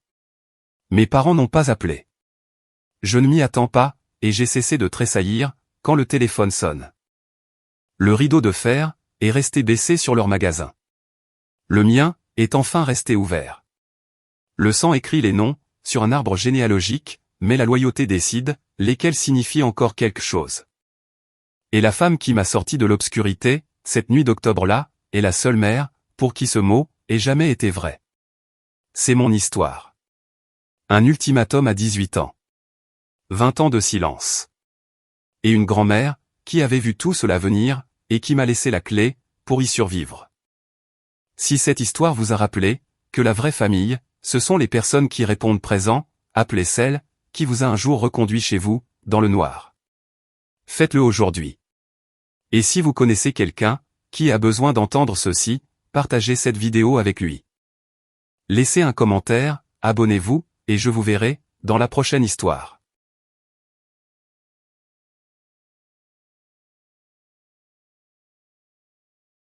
Mes parents n'ont pas appelé. Je ne m'y attends pas, et j'ai cessé de tressaillir, quand le téléphone sonne. Le rideau de fer est resté baissé sur leur magasin. Le mien est enfin resté ouvert. Le sang écrit les noms, sur un arbre généalogique, mais la loyauté décide, lesquels signifient encore quelque chose. Et la femme qui m'a sorti de l'obscurité, cette nuit d'octobre-là, est la seule mère, pour qui ce mot ait jamais été vrai. C'est mon histoire. Un ultimatum à 18 ans. 20 ans de silence. Et une grand-mère, qui avait vu tout cela venir, et qui m'a laissé la clé, pour y survivre. Si cette histoire vous a rappelé, que la vraie famille, ce sont les personnes qui répondent présent, appelez celle, qui vous a un jour reconduit chez vous, dans le noir. Faites-le aujourd'hui. Et si vous connaissez quelqu'un, qui a besoin d'entendre ceci, partagez cette vidéo avec lui. Laissez un commentaire, abonnez-vous, et je vous verrai, dans la prochaine histoire.